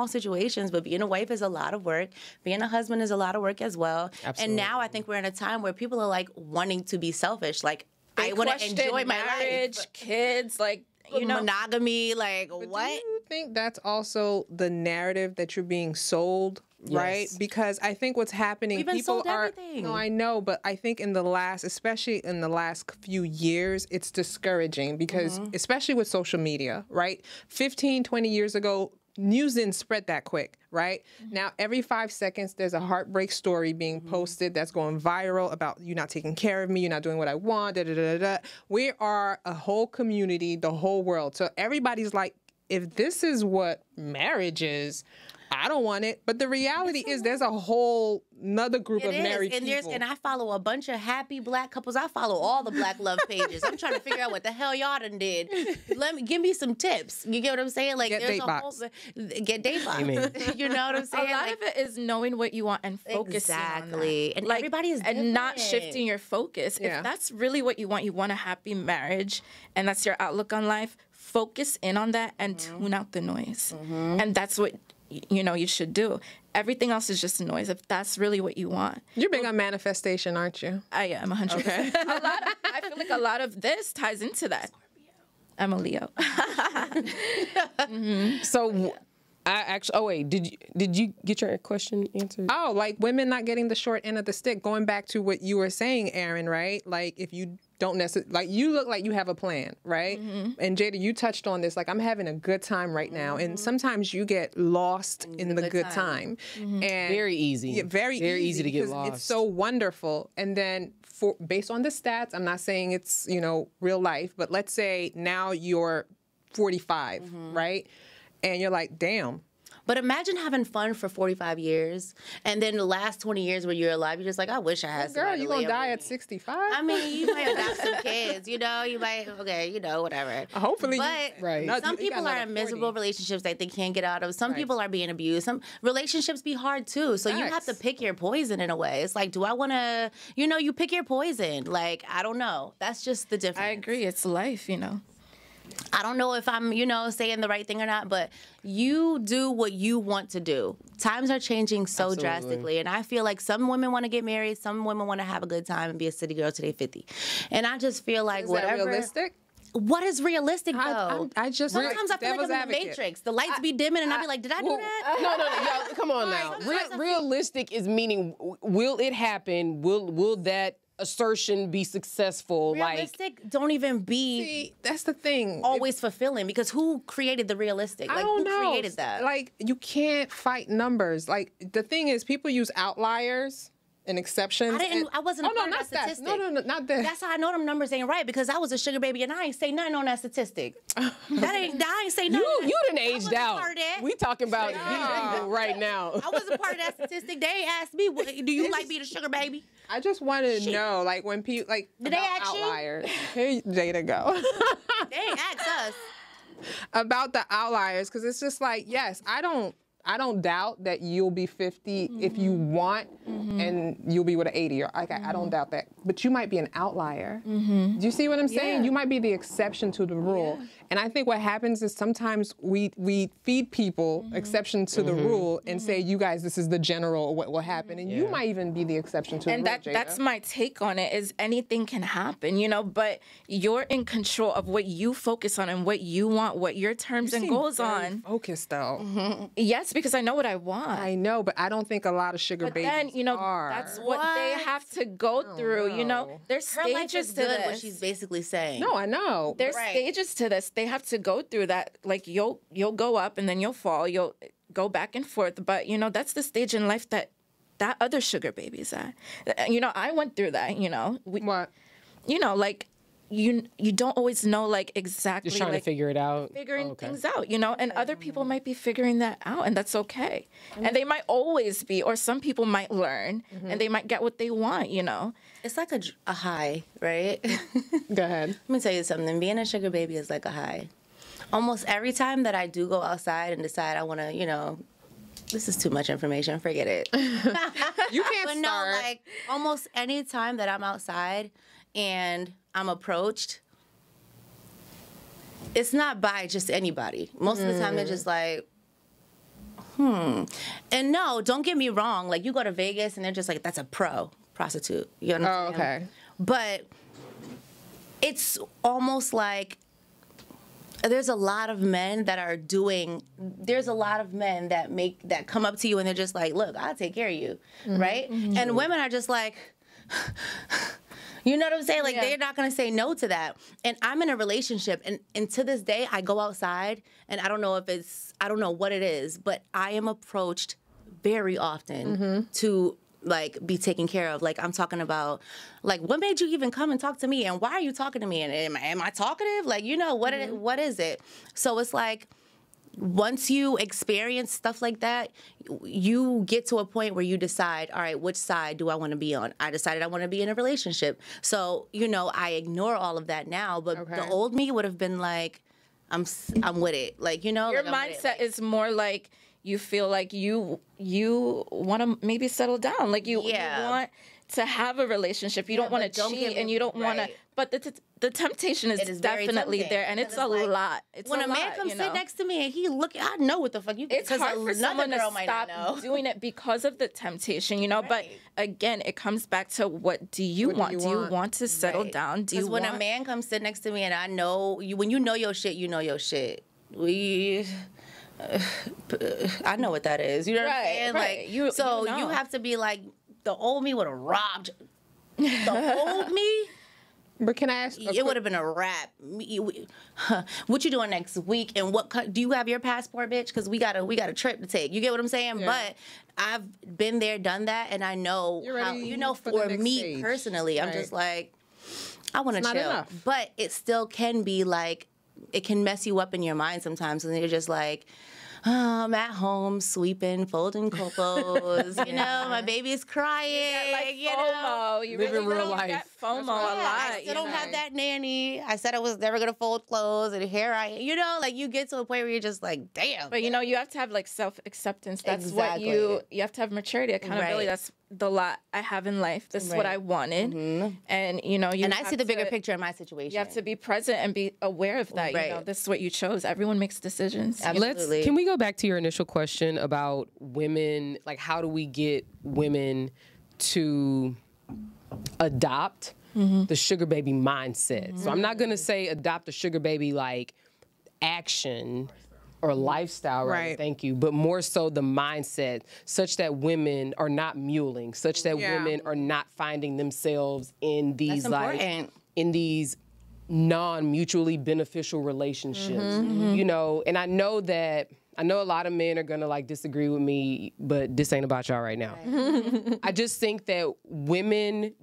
situations, but being a wife is a lot of work. Being a husband is a lot of work as well. Absolutely. And now I think we're in a time where people are like wanting to be selfish. Like, I want to enjoy my marriage, life. Kids, like, you know, monogamy, like But what? do you think that's also the narrative that you're being sold? Right, because I think what's happening, We've been people sold are. everything. No, I know, but I think especially in the last few years, it's discouraging because, especially with social media, right? 15, 20 years ago, news didn't spread that quick, right? Now, every 5 seconds, there's a heartbreak story being posted that's going viral about you not taking care of me, you're not doing what I want, da da da da. We are a whole community, the whole world. So everybody's like, if this is what marriage is, I don't want it. But the reality is there's a whole another group of married people. And I follow a bunch of happy black couples. I follow all the black love pages. I'm trying to figure out what the hell y'all done did. Give me some tips. You get what I'm saying? Like, Get there's Datebox. Date box. You know what I'm saying? a lot of it is knowing what you want and focusing on that. And like, everybody is different. and not shifting your focus. Yeah. If that's really what you want a happy marriage, and that's your outlook on life, focus in on that and tune out the noise. And that's what you know you should do. Everything else is just noise if that's really what you want. You're big on manifestation, aren't you? I am 100%. I feel like a lot of this ties into that. I'm a Leo. So, I actually. Oh wait, did you get your question answered? Oh, like women not getting the short end of the stick. Going back to what you were saying, Aaron, right? Like if you don't necessarily, like you look like you have a plan, right? And Jada, you touched on this. Like I'm having a good time right now, and sometimes you get lost in the good time. And Very easy. Yeah, very easy to get because lost. It's so wonderful. And then based on the stats, I'm not saying it's real life, but let's say now you're 45, right? And you're like, damn. But imagine having fun for 45 years, and then the last 20 years when you're alive, you're just like, I wish I had. Girl, you gonna die at at 65? I mean, you might have got some kids, you might, whatever. Hopefully, But Right. some people are in miserable relationships that they can't get out of. Some people are being abused. Some relationships be hard too. So you have to pick your poison in a way. It's like, do I want to, you pick your poison. Like, I don't know. That's just the difference. I agree. It's life, I don't know if I'm, saying the right thing or not, but you do what you want to do. Times are changing so drastically, and I feel like some women want to get married, some women want to have a good time and be a city girl till they're 50. And I just feel like Is whatever. that realistic? What is realistic though? I just Sometimes I feel like I'm in the Matrix. The lights be dimming, and I be like, "Did I do that?" No, y'all, come on now. Realistic is meaning, will it happen? Will that assertion be successful? Realistic don't even be See, that's the thing. always fulfilling because who created the realistic? Like, I don't who know. created that? Like, you can't fight numbers. Like, the thing is, people use outliers and exceptions. I wasn't a Oh, no, part of not that that. statistic. No, not that. That's how I know them numbers ain't right, because I was a sugar baby and I ain't say nothing on that statistic. I ain't say nothing. You done aged wasn't out. part of that. We talking about these people right now. I wasn't part of that statistic. They ain't asked me, do you like being a sugar baby? I just wanted to know, like, when people, like, Did they about ask you? outliers. Here, Jada, go. They ain't asked us. About the outliers, because it's just like, yes, I don't doubt that you'll be 50 if you want, and you'll be with an 80. Or like, I don't doubt that. But you might be an outlier. Do you see what I'm saying? Yeah. You might be the exception to the rule. And I think what happens is sometimes we feed people exception to the rule and say, you guys, this is the general what will happen. And you might even be the exception to the rule, Jada. That's my take on it, is anything can happen, you know, but you're in control of what you focus on and what you want, what your terms and goals on. Focused, though. Yes, because I know what I want. I know, but I don't think a lot of sugar But babies then, you know, are. that's what they have to go through, you know. know. There's Her life stages is to good, what this. she's basically saying. No, I know. There's Right. stages to this. They have to go through that. Like you'll go up and then you'll fall. You'll go back and forth. But you know, that's the stage in life that other sugar baby's at. You know, I went through that. You know, What? you know, like you don't always know like exactly Just trying like to figure it out. figuring Oh, okay. things out, you know, and other people might be figuring that out, and that's okay. And they might always be, or some people might learn, and they might get what they want, you know. It's like a high, right? Go ahead. Let me tell you something. Being a sugar baby is like a high. Almost every time that I do go outside and decide I want to, you know, this is too much information, forget it. You can't But start. no, like almost any time that I'm outside and I'm approached, it's not by just anybody. Most of the time they're just like, And no, don't get me wrong. Like you go to Vegas and they're just like, that's a prostitute. You know what I'm saying? okay. But it's almost like there's a lot of men that are doing, there's a lot of men that come up to you and they're just like, look, I'll take care of you, right? And women are just like, you know what I'm saying? Like they're not gonna say no to that. And I'm in a relationship, and to this day I go outside and I don't know what it is, but I am approached very often to like be taken care of. Like I'm talking about, like, what made you even come and talk to me, and why are you talking to me, and am I talkative? Like, you know, what is it? So it's like, once you experience stuff like that, you get to a point where you decide, all right, which side do I want to be on? I decided I want to be in a relationship. So, you know, I ignore all of that now, but the old me would have been like, I'm with it. Like, you know, Your like, I'm with it. mindset is more like you feel like you want to maybe settle down. Like you want to have a relationship. You don't want but to don't cheat, get me and you don't want to. right. But the temptation It is is very definitely tempting, there, and it's because a it's like, lot. It's when a a man lot, comes you sit know? next to me and he look, I know what the fuck you. It's hard for another someone girl to might stop not know. doing it because of the temptation, you know. But Right. again, it comes back to what do you want? Do you want to settle Right. down? Do you Because when want a man comes sit next to me and I know you, when you know your shit, you know your shit. I know what that is. You know what I'm saying? right. Like, You so know. you have to be like, the old me would have robbed. The old me, But can I ask? it would have been a wrap. What you doing next week? And do you have your passport, bitch? Because we got a trip to take. You get what I'm saying? Yeah. But I've been there, done that, and I know You're how. ready You know, for the for next me stage. personally, I'm Right. just like, I want to not chill. enough. But it still can be like, it can mess you up in your mind sometimes, and you're just like, oh, I'm at home sweeping, folding clothes. You know, my baby's crying. like you FOMO? know. You Living really real don't life. get FOMO a Yeah, lot. I you still don't know? have that nanny. I said I was never gonna fold clothes, and here I am. You know, like you get to a point where you're just like, damn. But you know, you have to have like self-acceptance. That's what Exactly. you have to have maturity, accountability. Right. That's the lot I have in life. This is what Right. I wanted, and you know, and I see the bigger picture in my situation. You have to be present and be aware of that. You know, Right. this is what you chose. Everyone makes decisions. Absolutely. Can we go back to your initial question about women? Like, how do we get women to adopt the sugar baby mindset? So I'm not gonna say adopt the sugar baby like action or lifestyle, right? Thank you, but more so the mindset, such that women are not muling, such that women are not finding themselves in these That's important. in these non-mutually beneficial relationships, you know. And I know that I know a lot of men are gonna like disagree with me, but this ain't about y'all right now. I just think that women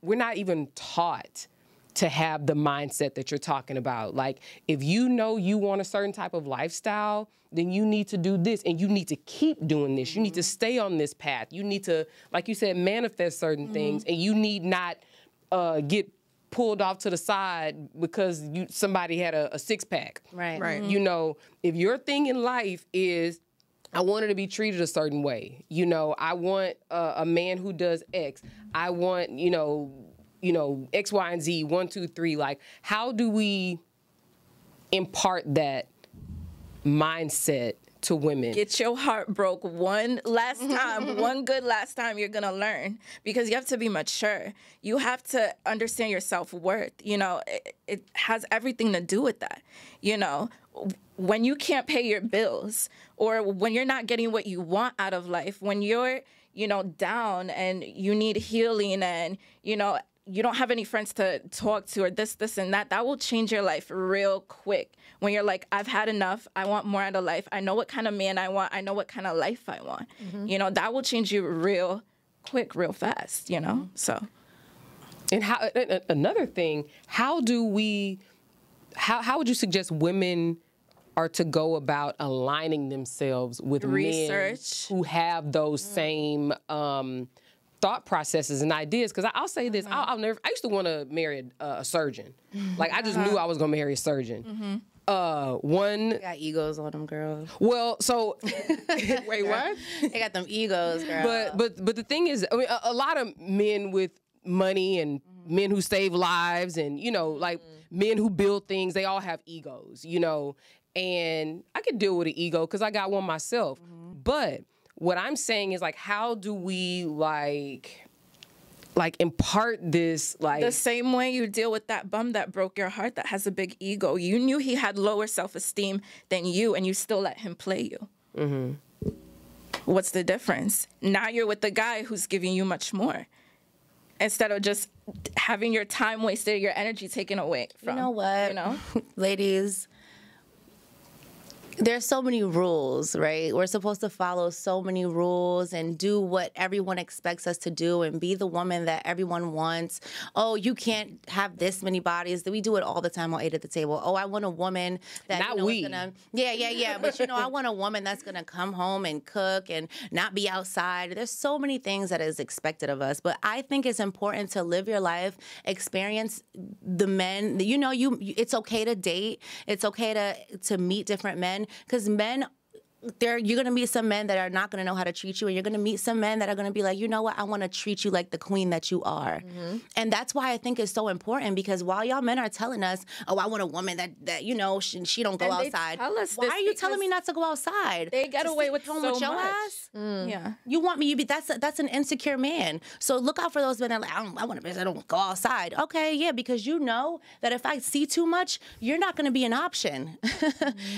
we're not even taught to have the mindset that you're talking about. Like, if you know you want a certain type of lifestyle, then you need to do this, and you need to keep doing this. You need to stay on this path. You need to, like you said, manifest certain things, and you need not get pulled off to the side because somebody had a six-pack. Right. You know, if your thing in life is, I want her to be treated a certain way. You know, I want a man who does X. I want, you know, X, Y, and Z, 1, 2, 3. Like, how do we impart that mindset to women? Get your heart broke one last time, one good last time, you're gonna learn, because you have to be mature. You have to understand your self-worth. You know, it has everything to do with that. You know, when you can't pay your bills, or when you're not getting what you want out of life, when you're, you know, down and you need healing, and, you know, you don't have any friends to talk to, or this, and that will change your life real quick. When you're like, I've had enough, I want more out of life, I know what kind of man I want, I know what kind of life I want. You know, that will change you real quick, real fast, you know? So. And another thing, how would you suggest women are to go about aligning themselves with research men who have those same thought processes and ideas? Because I'll say this, I used to want to marry a surgeon. Like, I just knew I was going to marry a surgeon. They got egos on them, girls. Well, so Wait, what? They got them egos, girl. But the thing is, I mean, a lot of men with money and men who save lives, and, you know, like men who build things, they all have egos, you know. And I could deal with an ego because I got one myself. But what I'm saying is, like, how do we like impart this, like, the same way you deal with that bum that broke your heart, that has a big ego. You knew he had lower self-esteem than you, and you still let him play you. What's the difference? Now you're with the guy who's giving you much more, instead of just having your time wasted, your energy taken away from. You know what? You know? Ladies, there's so many rules, right? We're supposed to follow so many rules and do what everyone expects us to do and be the woman that everyone wants. Oh, you can't have this many bodies. We do it all the time on 8 at the Table. Oh, I want a woman that, Not you know, we. is gonna, yeah. But, you know, I want a woman that's gonna come home and cook and not be outside. There's so many things that is expected of us. But I think it's important to live your life, experience the men. You know, it's okay to date. It's okay to meet different men. Because men, you're going to meet some men that are not going to know how to treat you, and you're going to meet some men that are going to be like, you know what, I want to treat you like the queen that you are. And that's why I think it's so important, because while y'all men are telling us, oh, I want a woman that you know, she don't go And they outside. tell us Why this are you telling because me not to go outside? They get To away sit with home so with your much. ass? Yeah. You want me? That's an insecure man. So look out for those men that are like, I want a bitch that don't go outside. Okay, yeah, because you know that if I see too much, you're not going to be an option.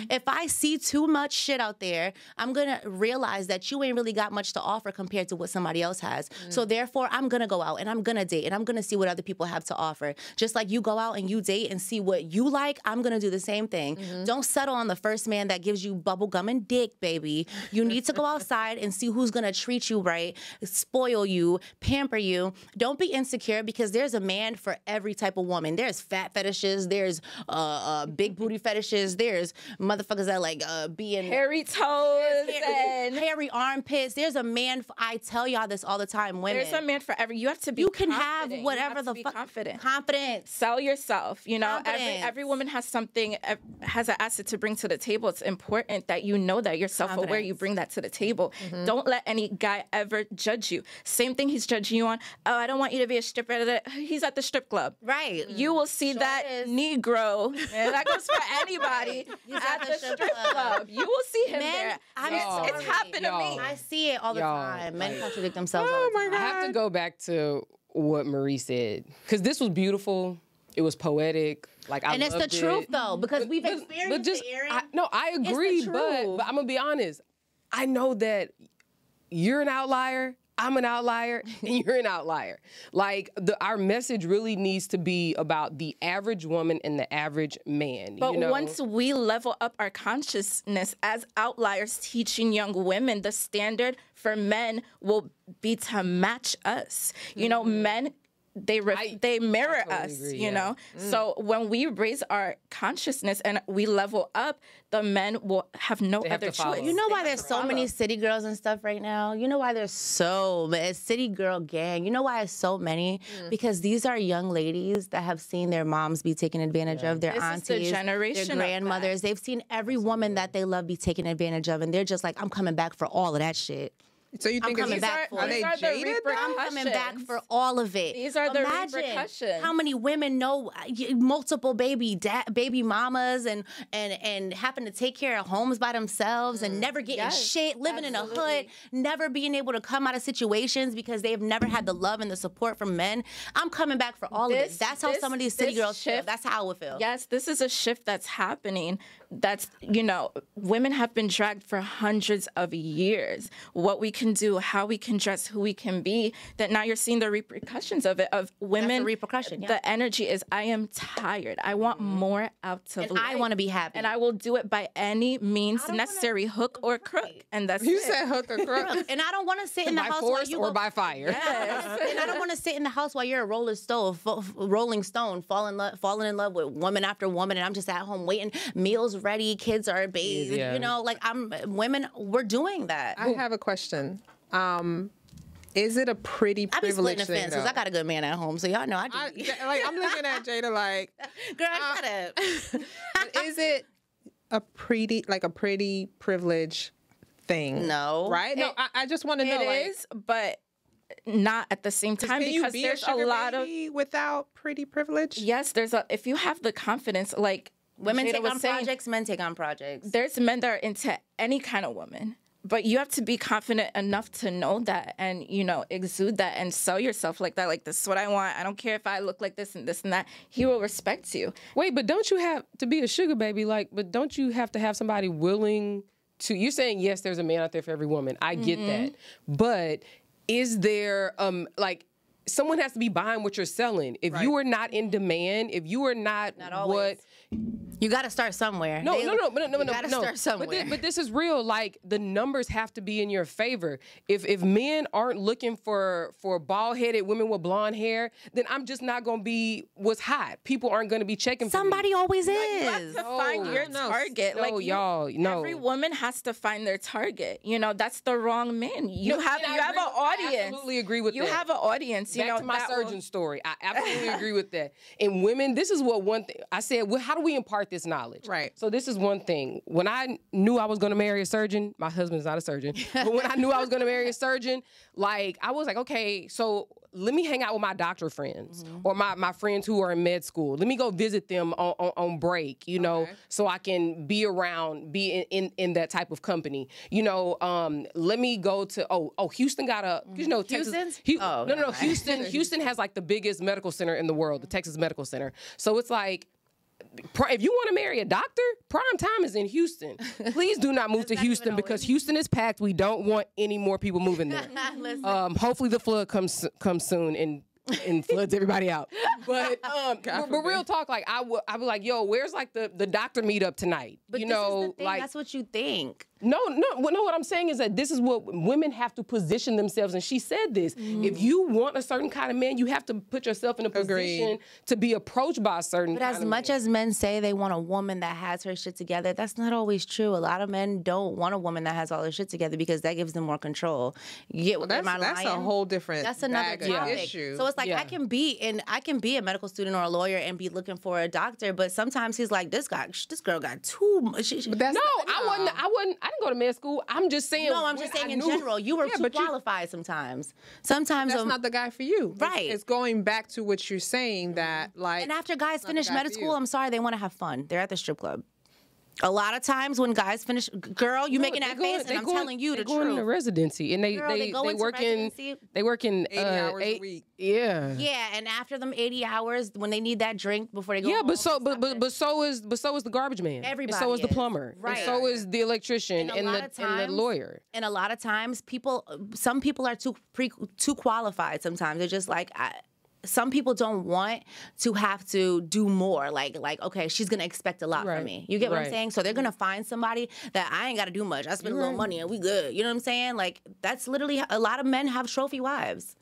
If I see too much shit out there, I'm going to realize that you ain't really got much to offer compared to what somebody else has. So therefore, I'm going to go out and I'm going to date and I'm going to see what other people have to offer. Just like you go out and you date and see what you like, I'm going to do the same thing. Don't settle on the first man that gives you bubble gum and dick, baby. You need to go outside and see who's going to treat you right, spoil you, pamper you. Don't be insecure, because there's a man for every type of woman. There's fat fetishes. There's big booty fetishes. There's motherfuckers that like being Hairy toes and hairy armpits. There's a man. I tell y'all this all the time. Women, there's a man for every. You have to be. you can have confident. whatever You have the to be fuck. confident. Confidence. Sell yourself. You know, Confidence. every woman has something, has an asset to bring to the table. It's important that you know that you're self-aware. You Confidence. bring that to the table. Don't let any guy ever judge you. Same thing he's judging you on. Oh, I don't want you to be a stripper. He's at the strip club. Right. You will see Sure that is. Negro, and that goes for anybody at the strip club. You will see him Men, there. I'm It's sorry. happened to me. Y'all. I see it all the Y'all, time. Men like- contradict themselves all the time. I have to go back to what Marie said, because this was beautiful. It was poetic. Like, I And it's the loved truth, it. though, because we've But experienced just, it, Erin. I the agree, but truth. I'm gonna be honest. I know that you're an outlier. I'm an outlier and you're an outlier. Like our message really needs to be about the average woman and the average man. But you know? once we level up our consciousness as outliers, teaching young women, the standard for men will be to match us. You know, men, they mirror totally us, agree, you know? So when we raise our consciousness and we level up, the men will have no They have other to follow. choice. You know They why have there's to so follow. many city girls and stuff right now? You know why there's so many city girl gang? You know why it's so many? Because these are young ladies that have seen their moms be taken advantage of, their This is the aunties, generation their of that. grandmothers. They've seen every woman that they love be taken advantage of, and they're just like, I'm coming back for all of that shit. So you think coming it's, back for are it. they These are the jaded? though? I'm coming back for all of it. These are the Imagine repercussions. how many women know multiple baby mamas and happen to take care of homes by themselves and never getting Yes, shit, living in a hood, absolutely. never being able to come out of situations because they've never had the love and the support from men. I'm coming back for all of This- it. That's how this- some of these city this girls feel. shift- That's how I would feel. Yes, this is a shift that's happening. That's, you know, women have been dragged for hundreds of years. What we can do, how we can dress, who we can be, that now you're seeing the repercussions of it, of women. repercussion, yeah. The energy is, I am tired. I want more out of And life. I want to be happy. And I will do it by any means necessary, hook or crook. And that's You it. said hook or crook. And I don't want to sit in the by house while force you or go by fire. And I don't want to sit in the house while you're a Rolling Stone, falling in love with woman after woman, and I'm just at home waiting, meals ready, kids are bathed. Yeah. You know, like women, we're doing that. I have a question. Is it a pretty I be splitting privilege the thing? fence because I got a good man at home, so y'all know I do. I'm looking at Jada like, Girl, shut up. is it a pretty privilege thing? No. Right? No, I just want to know. It like, is, but not at the same time, can you because be there's a sugar a lot of baby without pretty privilege? yes, if you have the confidence, like Women Jada take was on saying, projects, men take on projects. there's men that are into any kind of woman, but you have to be confident enough to know that and, you know, exude that and sell yourself like that. Like, this is what I want. I don't care if I look like this and that. He will respect you. Wait, but don't you have to be a sugar baby? Like, but don't you have to have somebody willing to? You're saying yes, there's a man out there for every woman. I get that, but is there like someone has to be buying what you're selling? If you are not in demand, if you are not always. You got to start somewhere. No. You got to start somewhere. But this is real. Like, the numbers have to be in your favor. If men aren't looking for bald-headed women with blonde hair, then I'm just not gonna be what's hot. People aren't gonna be checking for Somebody me. always You have is. to find your target. No, like y'all, no. Every woman has to find their target. You know, that's the wrong man. You No, have and I an agree with- I audience. absolutely agree with you that. have an audience. You Back know, to my that surgeon will- story. I absolutely agree with that. And women, this is what one thing I said. Well, how do we impart this knowledge? Right. So this is one thing. When I knew I was going to marry a surgeon, my husband's not a surgeon, but when I knew I was going to marry a surgeon, like, I was like, okay, so let me hang out with my doctor friends or my friends who are in med school. Let me go visit them on break, you know, so I can be around, be in that type of company. You know, let me go to, Houston got a, you know, Texas. Houston's? No, Houston has like the biggest medical center in the world, the Texas Medical Center. So it's like, if you want to marry a doctor, prime time is in Houston. Please do not move to Houston because Houston is packed. We don't want any more people moving there. Listen. Hopefully the flood comes soon and floods everybody out. But real talk, like I would like, yo, where's like the doctor meetup tonight? But you this know, is the thing. like That's what you think. no, what I'm saying is that this is what women have to position themselves. And she said this. If you want a certain kind of man, you have to put yourself in a position to be approached by a certain But kind as of much man. as men say they want a woman that has her shit together, that's not always true. A lot of men don't want a woman that has all her shit together because that gives them more control. You get what am I That's a lying? whole different That's another bag of topic. issue. So it's like Yeah. I can be a medical student or a lawyer and be looking for a doctor, but sometimes he's like, this girl got too much. But that's I didn't go to med school. I'm just saying. No, I'm just saying in general, you were too qualified sometimes. Sometimes that's not the guy for you. Right. It's going back to what you're saying that like. and after guys finish guy medical for school, you. I'm sorry, they want to have fun. They're at the strip club. A lot of times when guys finish, girl, you making that face, and I'm telling you the truth. They go into residency, and they work in 80 hours a week. Yeah. Yeah, and after them 80 hours, when they need that drink before they go home, but so is the garbage man. Everybody and so is the plumber. Right. And so is the electrician and the lawyer. And a lot of times, some people are too qualified. Sometimes they're just like. Some people don't want to have to do more. Like, okay, she's gonna expect a lot from me. You get what I'm saying? So they're gonna find somebody that I ain't gotta do much. I spend a little money and we good. You know what I'm saying? Like, that's literally, a lot of men have trophy wives.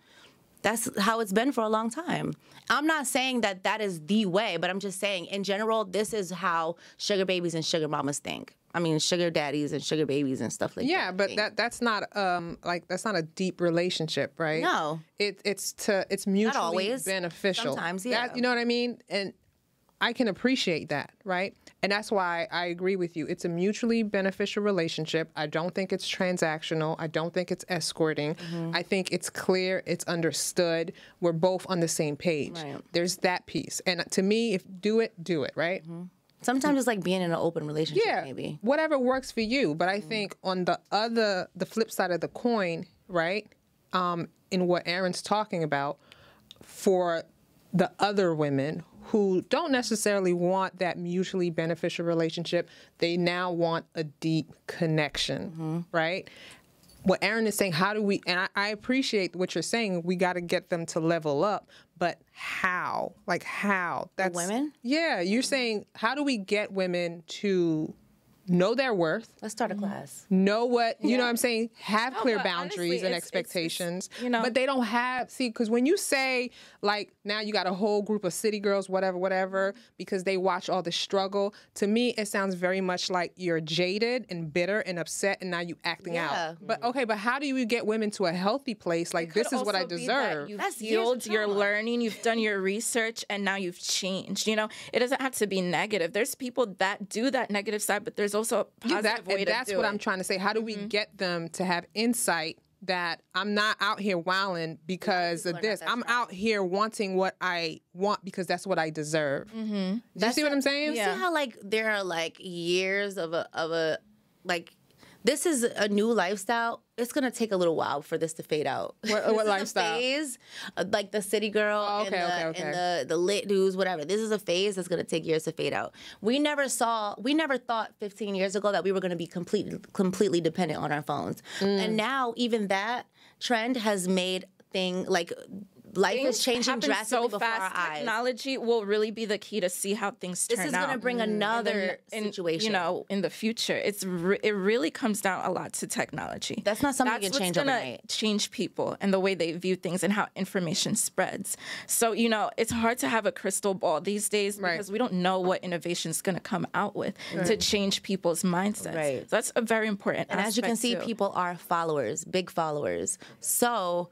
That's how it's been for a long time. I'm not saying that is the way, but I'm just saying, in general, this is how sugar babies and sugar mamas think. I mean, sugar daddies and sugar babies and stuff like that. Yeah, but that's not that's not a deep relationship, right? No. It's mutually beneficial. Sometimes, yeah. You know what I mean? And I can appreciate that, right? And that's why I agree with you. It's a mutually beneficial relationship. I don't think it's transactional. I don't think it's escorting. I think it's clear. It's understood. We're both on the same page. Right. There's that piece. And to me, if do it, right? Sometimes it's like being in an open relationship, maybe. Whatever works for you. But I think on the flip side of the coin, right, in what Aaron's talking about, for the other women who don't necessarily want that mutually beneficial relationship, they now want a deep connection, right? What Aaron is saying, how do we, and I appreciate what you're saying, we got to get them to level up, but how? Like how? The women? Yeah, you're saying, how do we get women to know their worth? Let's start a class. Know what, you know what I'm saying? Have clear but boundaries honestly, and it's expectations. you know. But they don't have, because when you say, like, now you got a whole group of city girls, whatever, because they watch all the struggle, to me, it sounds very much like you're jaded and bitter and upset, and now you acting out. But okay, but how do you get women to a healthy place? Like, this is what I deserve. You've healed, you're learning, you've done your research, and now you've changed. You know, it doesn't have to be negative. There's people that do that negative side, but there's also a positive way to do it. That's what I'm trying to say. How do we get them to have insight that I'm not out here wilding because of this? I'm out here wanting what I want because that's what I deserve. Do you see what I'm saying? You see how like there are like years of a like, this is a new lifestyle. It's gonna take a little while for this to fade out. What lifestyle? Phase, like the city girl and the lit dudes, whatever. This is a phase that's gonna take years to fade out. We never thought 15 years ago that we were gonna be completely dependent on our phones. And now even that trend has made life is changing drastically before our eyes. Technology will really be the key to see how things turn out. This is going to bring another situation. You know, in the future, it really comes down a lot to technology. That's not something you can change overnight. That's what's going to change people and the way they view things and how information spreads. So, you know, it's hard to have a crystal ball these days because we don't know what innovation is going to come out with to change people's mindsets. Right. So that's a very important aspect. And as you can see, people are followers, big followers. So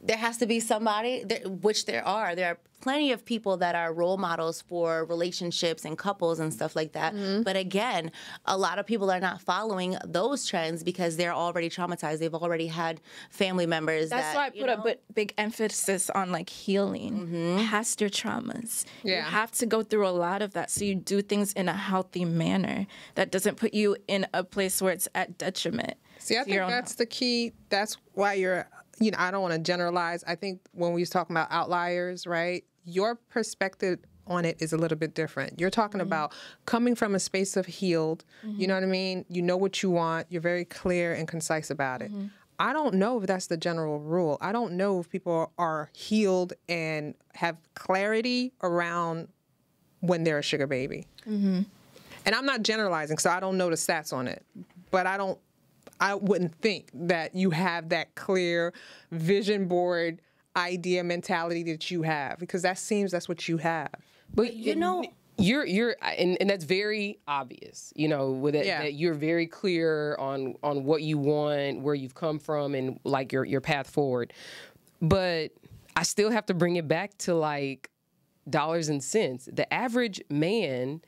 there has to be somebody, which there are. There are plenty of people that are role models for relationships and couples and stuff like that. But again, a lot of people are not following those trends because they're already traumatized. They've already had family members. That's why I put a big emphasis on like healing past your traumas. Yeah. You have to go through a lot of that so you do things in a healthy manner that doesn't put you in a place where it's at detriment. See, I think that's the key. That's why I don't want to generalize. I think when we was talking about outliers, right, your perspective on it is a little bit different. You're talking about coming from a space of healed, you know what I mean? You know what you want. You're very clear and concise about it. I don't know if that's the general rule. I don't know if people are healed and have clarity around when they're a sugar baby. And I'm not generalizing, so I don't know the stats on it. But I wouldn't think that you have that clear vision board idea mentality that you have, because that's what you have. But you know, you're and that's very obvious. You know, with it, that you're very clear on what you want, where you've come from, and like your path forward. But I still have to bring it back to like dollars and cents. The average man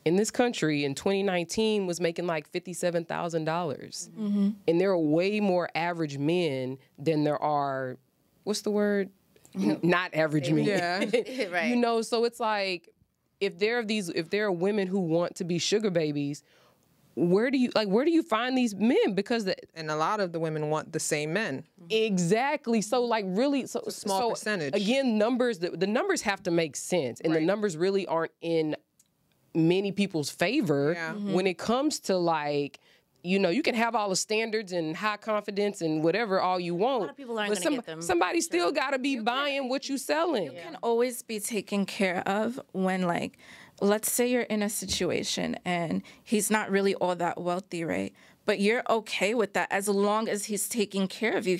in this country in 2019 was making like $57,000. And there are way more average men than there are, what's the word? Not average men. Right. You know, so it's like, if there are women who want to be sugar babies, where do you find these men? Because and a lot of the women want the same men. Exactly. So like really, so a small percentage. Again, the numbers have to make sense, and the numbers really aren't in many people's favor when it comes to like. You can have all the standards and high confidence and whatever all you want. A lot of people aren't going to get them. Somebody still got to be buying what you selling. You can always be taken care of when, like, let's say you're in a situation and he's not really all that wealthy, right? But you're okay with that as long as he's taking care of you.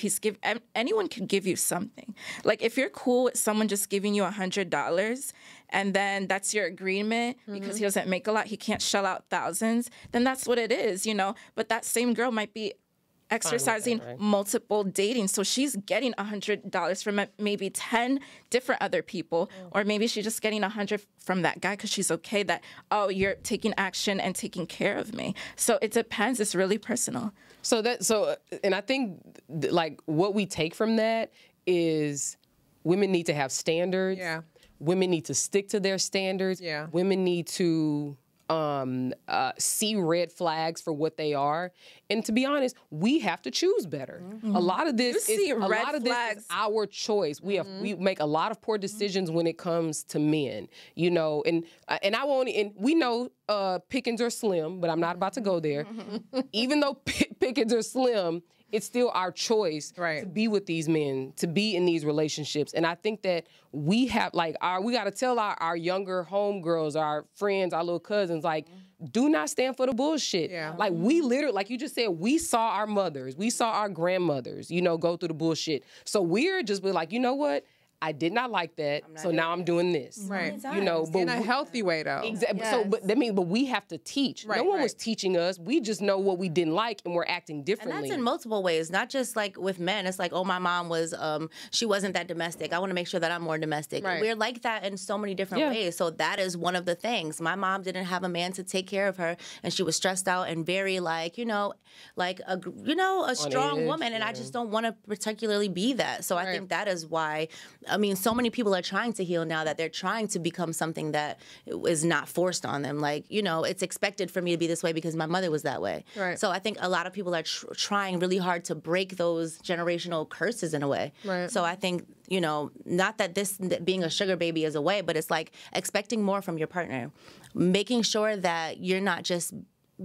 Anyone can give you something. Like if you're cool with someone just giving you $100 and then that's your agreement because he doesn't make a lot, he can't shell out thousands, then that's what it is, But that same girl might be exercising multiple dating. So she's getting $100 from maybe 10 different other people, or maybe she's just getting $100 from that guy because she's okay that, oh, you're taking action and taking care of me. So it depends. It's really personal. And I think like what we take from that is women need to have standards. Yeah. Women need to stick to their standards. Yeah. Women need to see red flags for what they are, and to be honest, we have to choose better. A lot of this is our choice. We make a lot of poor decisions when it comes to men, and I won't. And we know pickings are slim, but I'm not about to go there. Even though pickings are slim, it's still our choice to be with these men, to be in these relationships. And I think that we have, we got to tell our younger homegirls, our friends, our little cousins, do not stand for the bullshit. Yeah. Like, we literally, like you just said, we saw our mothers, we saw our grandmothers, go through the bullshit. So we're just be like, you know what? I did not like that, so now I'm doing this. Right. But in a healthy way, though. Exactly. Yes. So, but we have to teach. No one was teaching us. We just know what we didn't like, and we're acting differently. And that's in multiple ways, not just like with men. It's like, oh, my mom was, she wasn't that domestic. I want to make sure that I'm more domestic. Right. We're like that in so many different ways. So that is one of the things. My mom didn't have a man to take care of her, and she was stressed out and very a strong woman. And I just don't want to particularly be that. So I think that is why. So many people are trying to heal now that they're trying to become something that is not forced on them. It's expected for me to be this way because my mother was that way. Right. So I think a lot of people are trying really hard to break those generational curses in a way. Right. So I think, not that being a sugar baby is a way, but it's like expecting more from your partner. Making sure that you're not just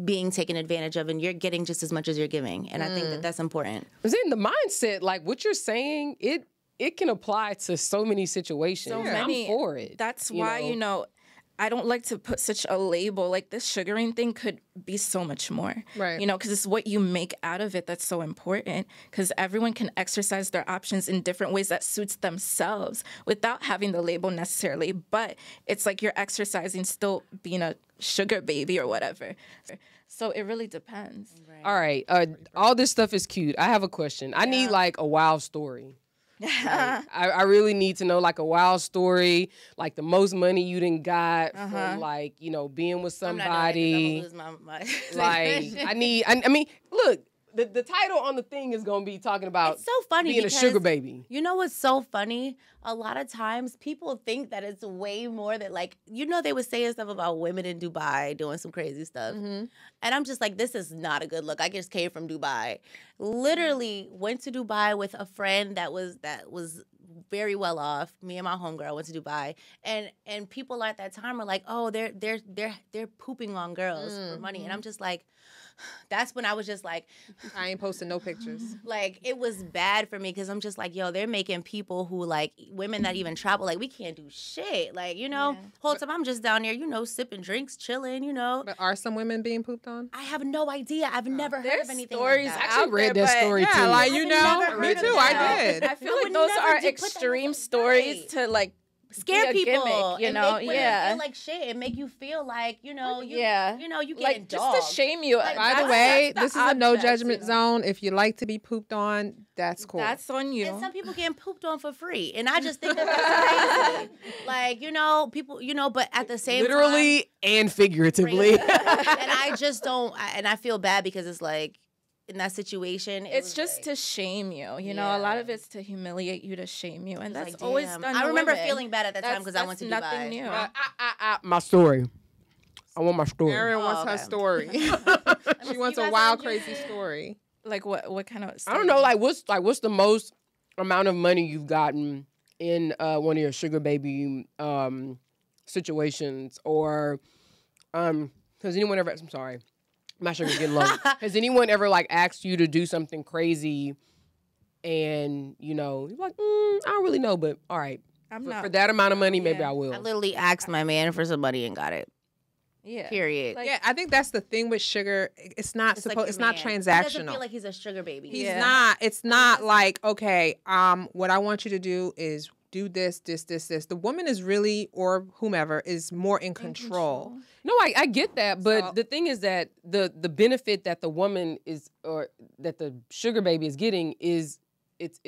being taken advantage of and you're getting just as much as you're giving. And I think that that's important. In the mindset, like what you're saying, it can apply to so many situations. So many. I'm for it. That's why, I don't like to put such a label. Like this sugaring thing could be so much more. Right. Because it's what you make out of it that's so important. Because everyone can exercise their options in different ways that suits themselves without having the label necessarily. But it's like you're exercising still being a sugar baby or whatever. So it really depends. Right. All right. All this stuff is cute. I have a question. I need a wild story. I really need to know a wild story, the most money you done got from being with somebody. I'm not doing it. I'm gonna lose my mind. I mean, look, the title on the thing is gonna be talking about it's so funny being a sugar baby. You know what's so funny? A lot of times people think that it's way more than they were saying stuff about women in Dubai doing some crazy stuff. Mm-hmm. And I'm just like, this is not a good look. I just came from Dubai. Literally went to Dubai with a friend that was very well off. Me and my homegirl went to Dubai, and people at that time are like, oh, they're pooping on girls for money, and I'm just like. That's when I was just like, I ain't posting no pictures. It was bad for me because I'm just like, yo, they're making people who women that even travel, we can't do shit. Whole time I'm just down there, sipping drinks, chilling, But are some women being pooped on? I have no idea. I've never heard of anything stories like that. I actually read that story too. Yeah, me too. I did. I feel like those are extreme stories to scare people, gimmick, feel like shit, and make you feel like you get just to shame you. By the way, this is a no judgment zone. If you like to be pooped on, that's cool. That's on you. And some people getting pooped on for free, and I just think that's crazy. People, but at the same time, literally and figuratively. And I just don't, and I feel bad because it's in that situation. It's just to shame you. You know, a lot of it's to humiliate you, to shame you, and that's always damn. done. I to remember women. feeling bad at the time because I went to Dubai. nothing new. My story. I want my story. Erin wants her okay. story. She wants you a guys wild, enjoy crazy it. story. Like what kind of? I don't know, what's the most amount of money you've gotten in one of your sugar baby situations, or has anyone ever? I'm sorry, my sugar's getting low. Has anyone ever like asked you to do something crazy, and you know you're like, I don't really know, but all right, I'm for, not for that amount of money, maybe Yeah. I will. I literally asked my man for some money and got it. Yeah. Period. Like- Yeah, I think that's the thing with sugar. It's not It's like supposed. your It's not man. He doesn't transactional. feel like he's a sugar baby. He's Yeah. not. It's not like, okay, what I want you to do is do this. The woman is really, or whomever, is more in control. No, I get that, but So- the thing is that the benefit that the woman is, or that the sugar baby is getting is it's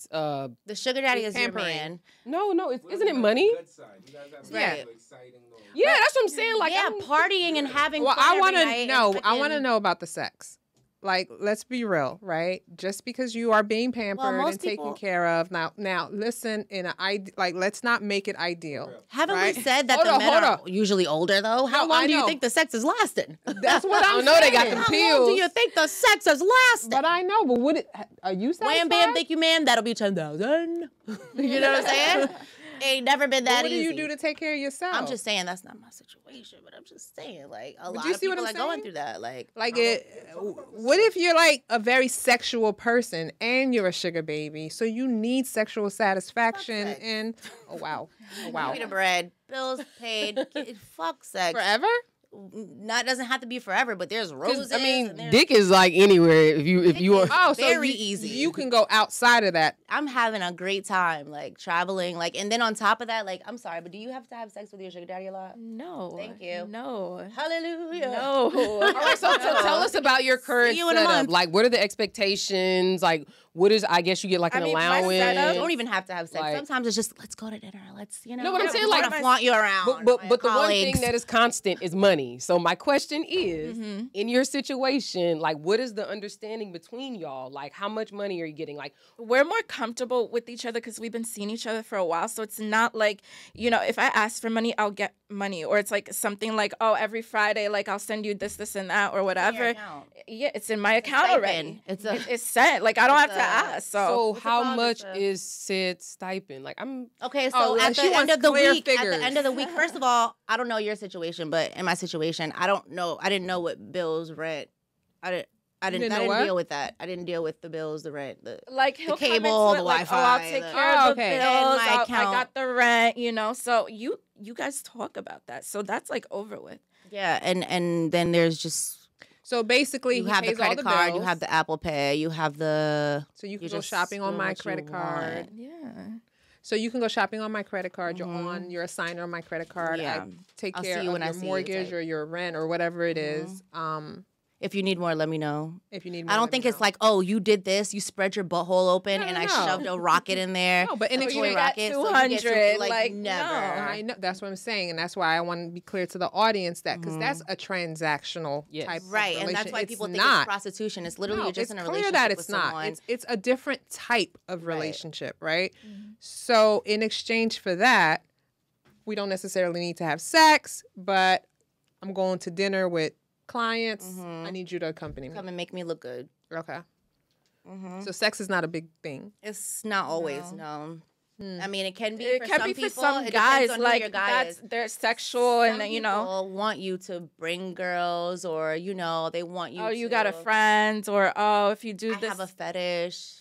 The sugar daddy is your Pampering. man. no, isn't it money? Right. Yeah, that's what I'm saying. Like, Yeah, I'm- partying and having Well, fun I every want to night and know. I want to fucking- know about the sex. Like, let's be real, right? Just because you are being pampered most and taken people- care of, now, listen. Like, let's not make it ideal. Haven't right? we said that Hold the on, men hold are on. usually older though? How No, long I do you know. think the sex is lasting? That's what I I'm know they got saying. them How pills. long do you think the sex is lasting? But I know. But are you satisfied? Wham bam, thank you, ma'am. That'll be 10,000. You know what I'm saying? Ain't never been that What do easy. you do to take care of yourself? I'm just saying that's not my situation, but I'm just saying like a lot you of see what people I'm are going saying? through that. Like What if you're like a very sexual person and you're a sugar baby, so you need sexual satisfaction sex. and oh wow, Give me the bread, bills paid, fuck sex. forever? Not doesn't have to be forever, but there's 'cause, roses. I mean, and there's- dick is like anywhere if you are. is- Oh, so Very you, easy. You can go outside of that. I'm having a great time, like traveling, like, and then on top of that, like, I'm sorry, but do you have to have sex with your sugar daddy a lot? No. Thank you. No. Hallelujah. No. All right, so tell us about your current you in a setup. month. Like, what are the expectations? Like, what is? I guess you get like an I mean, my allowance. setup- You don't even have to have sex. Like- Sometimes it's just let's go to dinner. Let's No, but I'm saying, I like, wanna flaunt you around. But my but the one thing colleagues. that is constant is money. So my question is, Mm-hmm. in your situation, like, what is the understanding between y'all? Like, how much money are you getting? Like, We're more comfortable with each other because we've been seeing each other for a while. So it's not like, you know, if I ask for money, I'll get money. Or it's like something like, oh, every Friday, like I'll send you this, and that, or whatever. account. Yeah, it's in my account stipend. already. It's a- It's sent. Like I don't have it's to a- ask. so So what's it how called? much It's a- is said stipend? Like, I'm Okay, so Oh, at she the end wants of the clear week, at figures. the end of the week, first of all, I don't know your situation, but in my situation, I don't know. I didn't know what bills, rent. I didn't didn't know what? deal with that. I didn't deal with the bills, the rent. like he'll come cable, into the it, like, oh, I'll Wi-Fi, take the- care Oh, of the okay. bills. And my I account. got the rent. You know, so you guys talk about that. So that's like over with. Yeah, and then there's just So basically, you he have the pays all credit the card, you bills. have the Apple Pay, you have the. So you can you're go just shopping on doing my what you credit card. want. Yeah. So you can go shopping on my credit card. You're on. You're a signer on my credit card. Yeah. I take I'll care see of you when I your see you mortgage type. or your rent or whatever it is. If you need more, let me know. If you need, I more, don't let think me it's know. like, oh, you did this, you spread your butthole open, No, and no, I no. shoved a rocket in there. No, but in a exchange- toy You got rocket, so you get 200, like, like, never. no. I know that's what I'm saying, and that's why I want to be clear to the audience that because that's a transactional Yes. type of Right, and that's relation. why It's people think not. it's prostitution. It's literally No, you're just it's in a clear relationship that with it's not. someone. It's a different type of Right. relationship, right? So in exchange for that, we don't necessarily need to have sex, but I'm going to dinner with clients. I need you to accompany me. Come and make me look good. Okay. So sex is not a big thing. It's not always no. I mean, it can be. It for can some be people. for some It guys. depends on who Like your guy that's is. they're sexual, Some and you know, people want you to bring girls, or they want you. oh, you to, got a friend, or oh, if you do I this, have a fetish.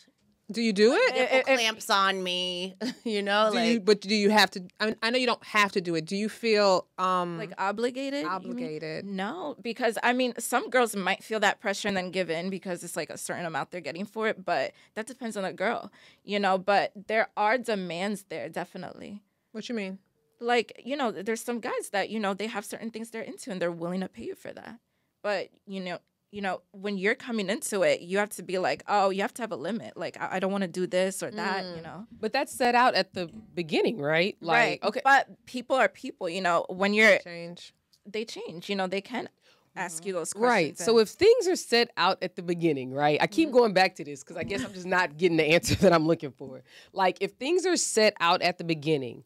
Do you do it? Nipple if- clamps on me. You know, like But do you have to? I mean, I know you don't have to do it. Do you feel like obligated. you mean? obligated? No, because I mean, some girls might feel that pressure and then give in because it's like a certain amount they're getting for it, but that depends on the girl, you know. But there are demands there, definitely. What you mean? Like, you know, there's some guys that, you know, they have certain things they're into and they're willing to pay you for that. But, you know, when you're coming into it, you have to be like, oh, you have to have a limit. Like, I don't want to do this or that, you know. but that's set out at the beginning, right? Like, right. okay. But people are people, you know, when you're, Change. they change, you know, they can ask you those Right. questions. So if things are set out at the beginning, right? I keep going back to this because I guess I'm just not getting the answer that I'm looking for. Like if things are set out at the beginning,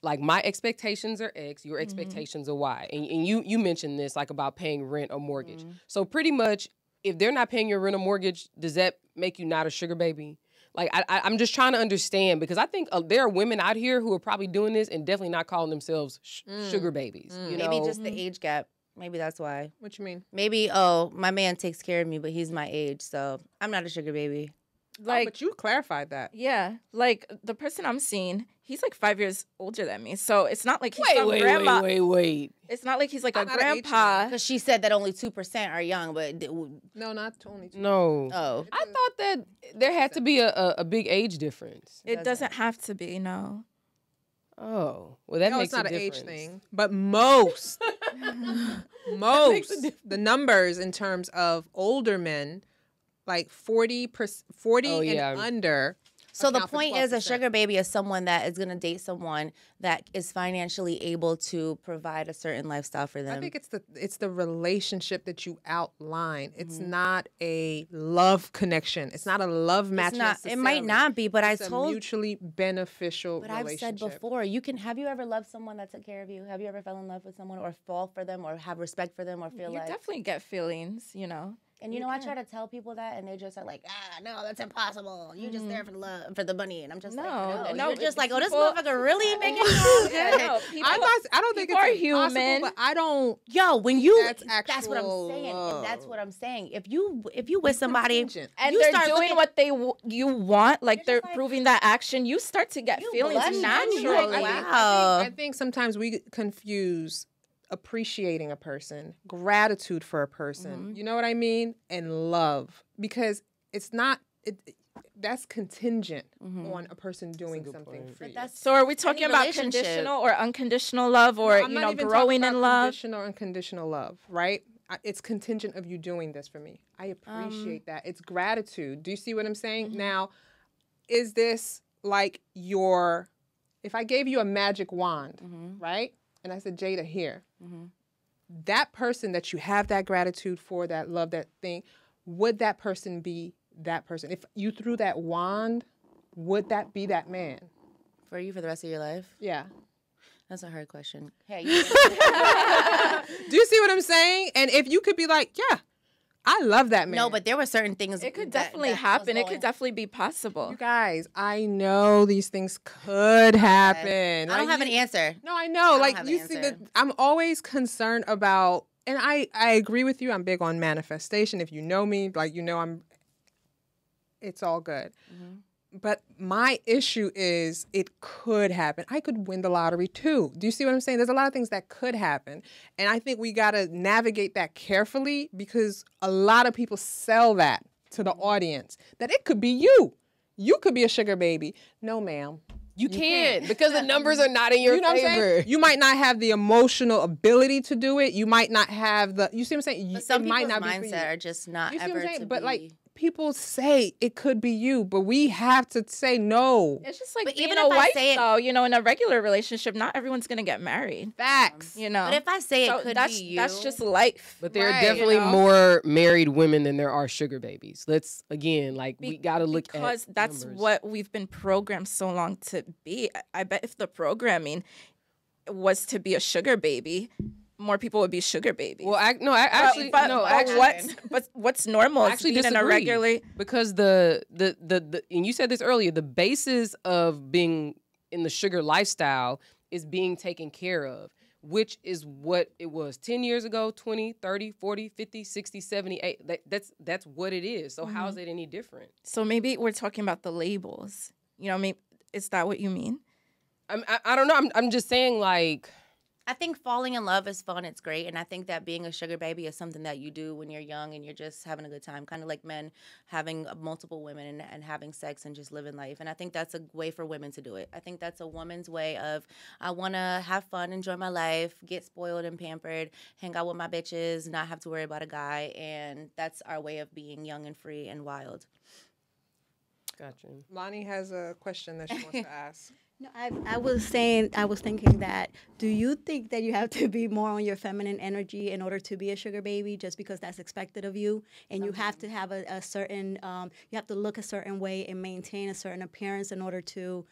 like my expectations are X, your expectations are Y. And you mentioned this like about paying rent or mortgage. So pretty much if they're not paying your rent or mortgage, does that make you not a sugar baby? Like I'm just trying to understand because I think there are women out here who are probably doing this and definitely not calling themselves sugar babies. You Maybe know? just the age gap. Maybe that's why. What you mean? Maybe, oh, my man takes care of me, but he's my age, so I'm not a sugar baby. like, But you clarified that. yeah, like the person I'm seeing, he's like 5 years older than me. So it's not like he's some grandma. wait. It's not like he's like a not an age grandpa. Because she said that only 2% are young, but No, not only two. No. oh, I thought that there had to be a big age difference. It doesn't have to be, no. Oh, well, that No, makes it's not a an age difference. thing. But most, the numbers in terms of older men, like 40 Oh, yeah. and under. so the account for point is, a 12%. sugar baby is someone that is going to date someone that is financially able to provide a certain lifestyle for them. I think it's the relationship that you outline. It's not a love connection. It's not a love match. it's not. It might not be, but It's I a told. mutually beneficial But I've said relationship. before, you can. Have you ever loved someone that took care of you? Have you ever fell in love with someone, or fall for them, or have respect for them, or feel You like? definitely get feelings, you know. And I try to tell people that, and they just are like, no, that's impossible. You're just there for the love, for the money, and I'm just No, like, no, you're just like, oh, this people- motherfucker really making it. Yeah, no, people, I don't think people are it's impossible, human. but I don't. Yo, when you, That's that's what I'm actual saying. love. And that's what I'm saying. If you with somebody, contingent. and you they're start doing looking- what you want, like You're they're just like- proving that action, you start to get You feelings blush naturally. naturally. Wow. I think sometimes we confuse appreciating a person, gratitude for a person, you know what I mean, and love, because it's not. That's contingent on a person doing something for you. that's So are we talking about relationship. conditional or unconditional love, or I'm you not know, even growing talking in about love? conditional or unconditional love, right? It's contingent of you doing this for me. I appreciate that. It's gratitude. Do you see what I'm saying? Now, is this like if I gave you a magic wand, right? And I said, Jada, here. That person that you have that gratitude for, that love, that thing, would that person be that person? If you threw that wand, would that be that man? for you for the rest of your life. Yeah. That's a hard question. Hey, Do you see what I'm saying? And if you could be like, yeah, I love that man. no, but there were certain things. It could that- definitely that was happen. It going- could definitely be possible. You guys, I know these things could happen. I don't have an you- answer. No, I know. Like have you an see, answer. I'm always concerned about, and I agree with you. I'm big on manifestation. If you know me, like you know, it's all good. But my issue is it could happen. I could win the lottery too. Do you see what I'm saying? There's a lot of things that could happen. And I think we got to navigate that carefully because a lot of people sell that to the audience that it could be you. You could be a sugar baby. No, ma'am. You can't because the numbers are not in your You know what I'm favor. saying? You might not have the emotional ability to do it. You might not have the, you see what I'm saying? But some it might people's not be for you. mindset are just not You see ever what I'm saying? to But be. like people say it could be you, but we have to say no. It's just like But being even a if I wife, say it- though. You know, in a regular relationship, not everyone's gonna get married. Facts. You know, But if I say So it could that's be you, that's just life. But there are Right, definitely you know? more married women than there are sugar babies. Let's again, like we got to look because at that's numbers. what we've been programmed so long to be. I bet if the programming was to be a sugar baby, more people would be sugar babies. Well, actually, what's normal? I is actually being in a disagree. regular. Because the and you said this earlier, the basis of being in the sugar lifestyle is being taken care of, which is what it was 10 years ago, 20, 30, 40, 50, 60, 70, 80. That's what it is. So how is it any different? So maybe we're talking about the labels. You know, maybe is that what you mean? I don't know. I'm just saying like I think falling in love is fun. It's great. And I think that being a sugar baby is something that you do when you're young and you're just having a good time, kind of like men having multiple women and having sex and just living life. And I think that's a way for women to do it. I think that's a woman's way of, I want to have fun, enjoy my life, get spoiled and pampered, hang out with my bitches, not have to worry about a guy. And that's our way of being young and free and wild. Gotcha. Lonnie has a question that she wants to ask. No, I was saying, I was thinking that, do you think that you have to be more on your feminine energy in order to be a sugar baby just because that's expected of you? And you have to have a certain, you have to look a certain way and maintain a certain appearance in order to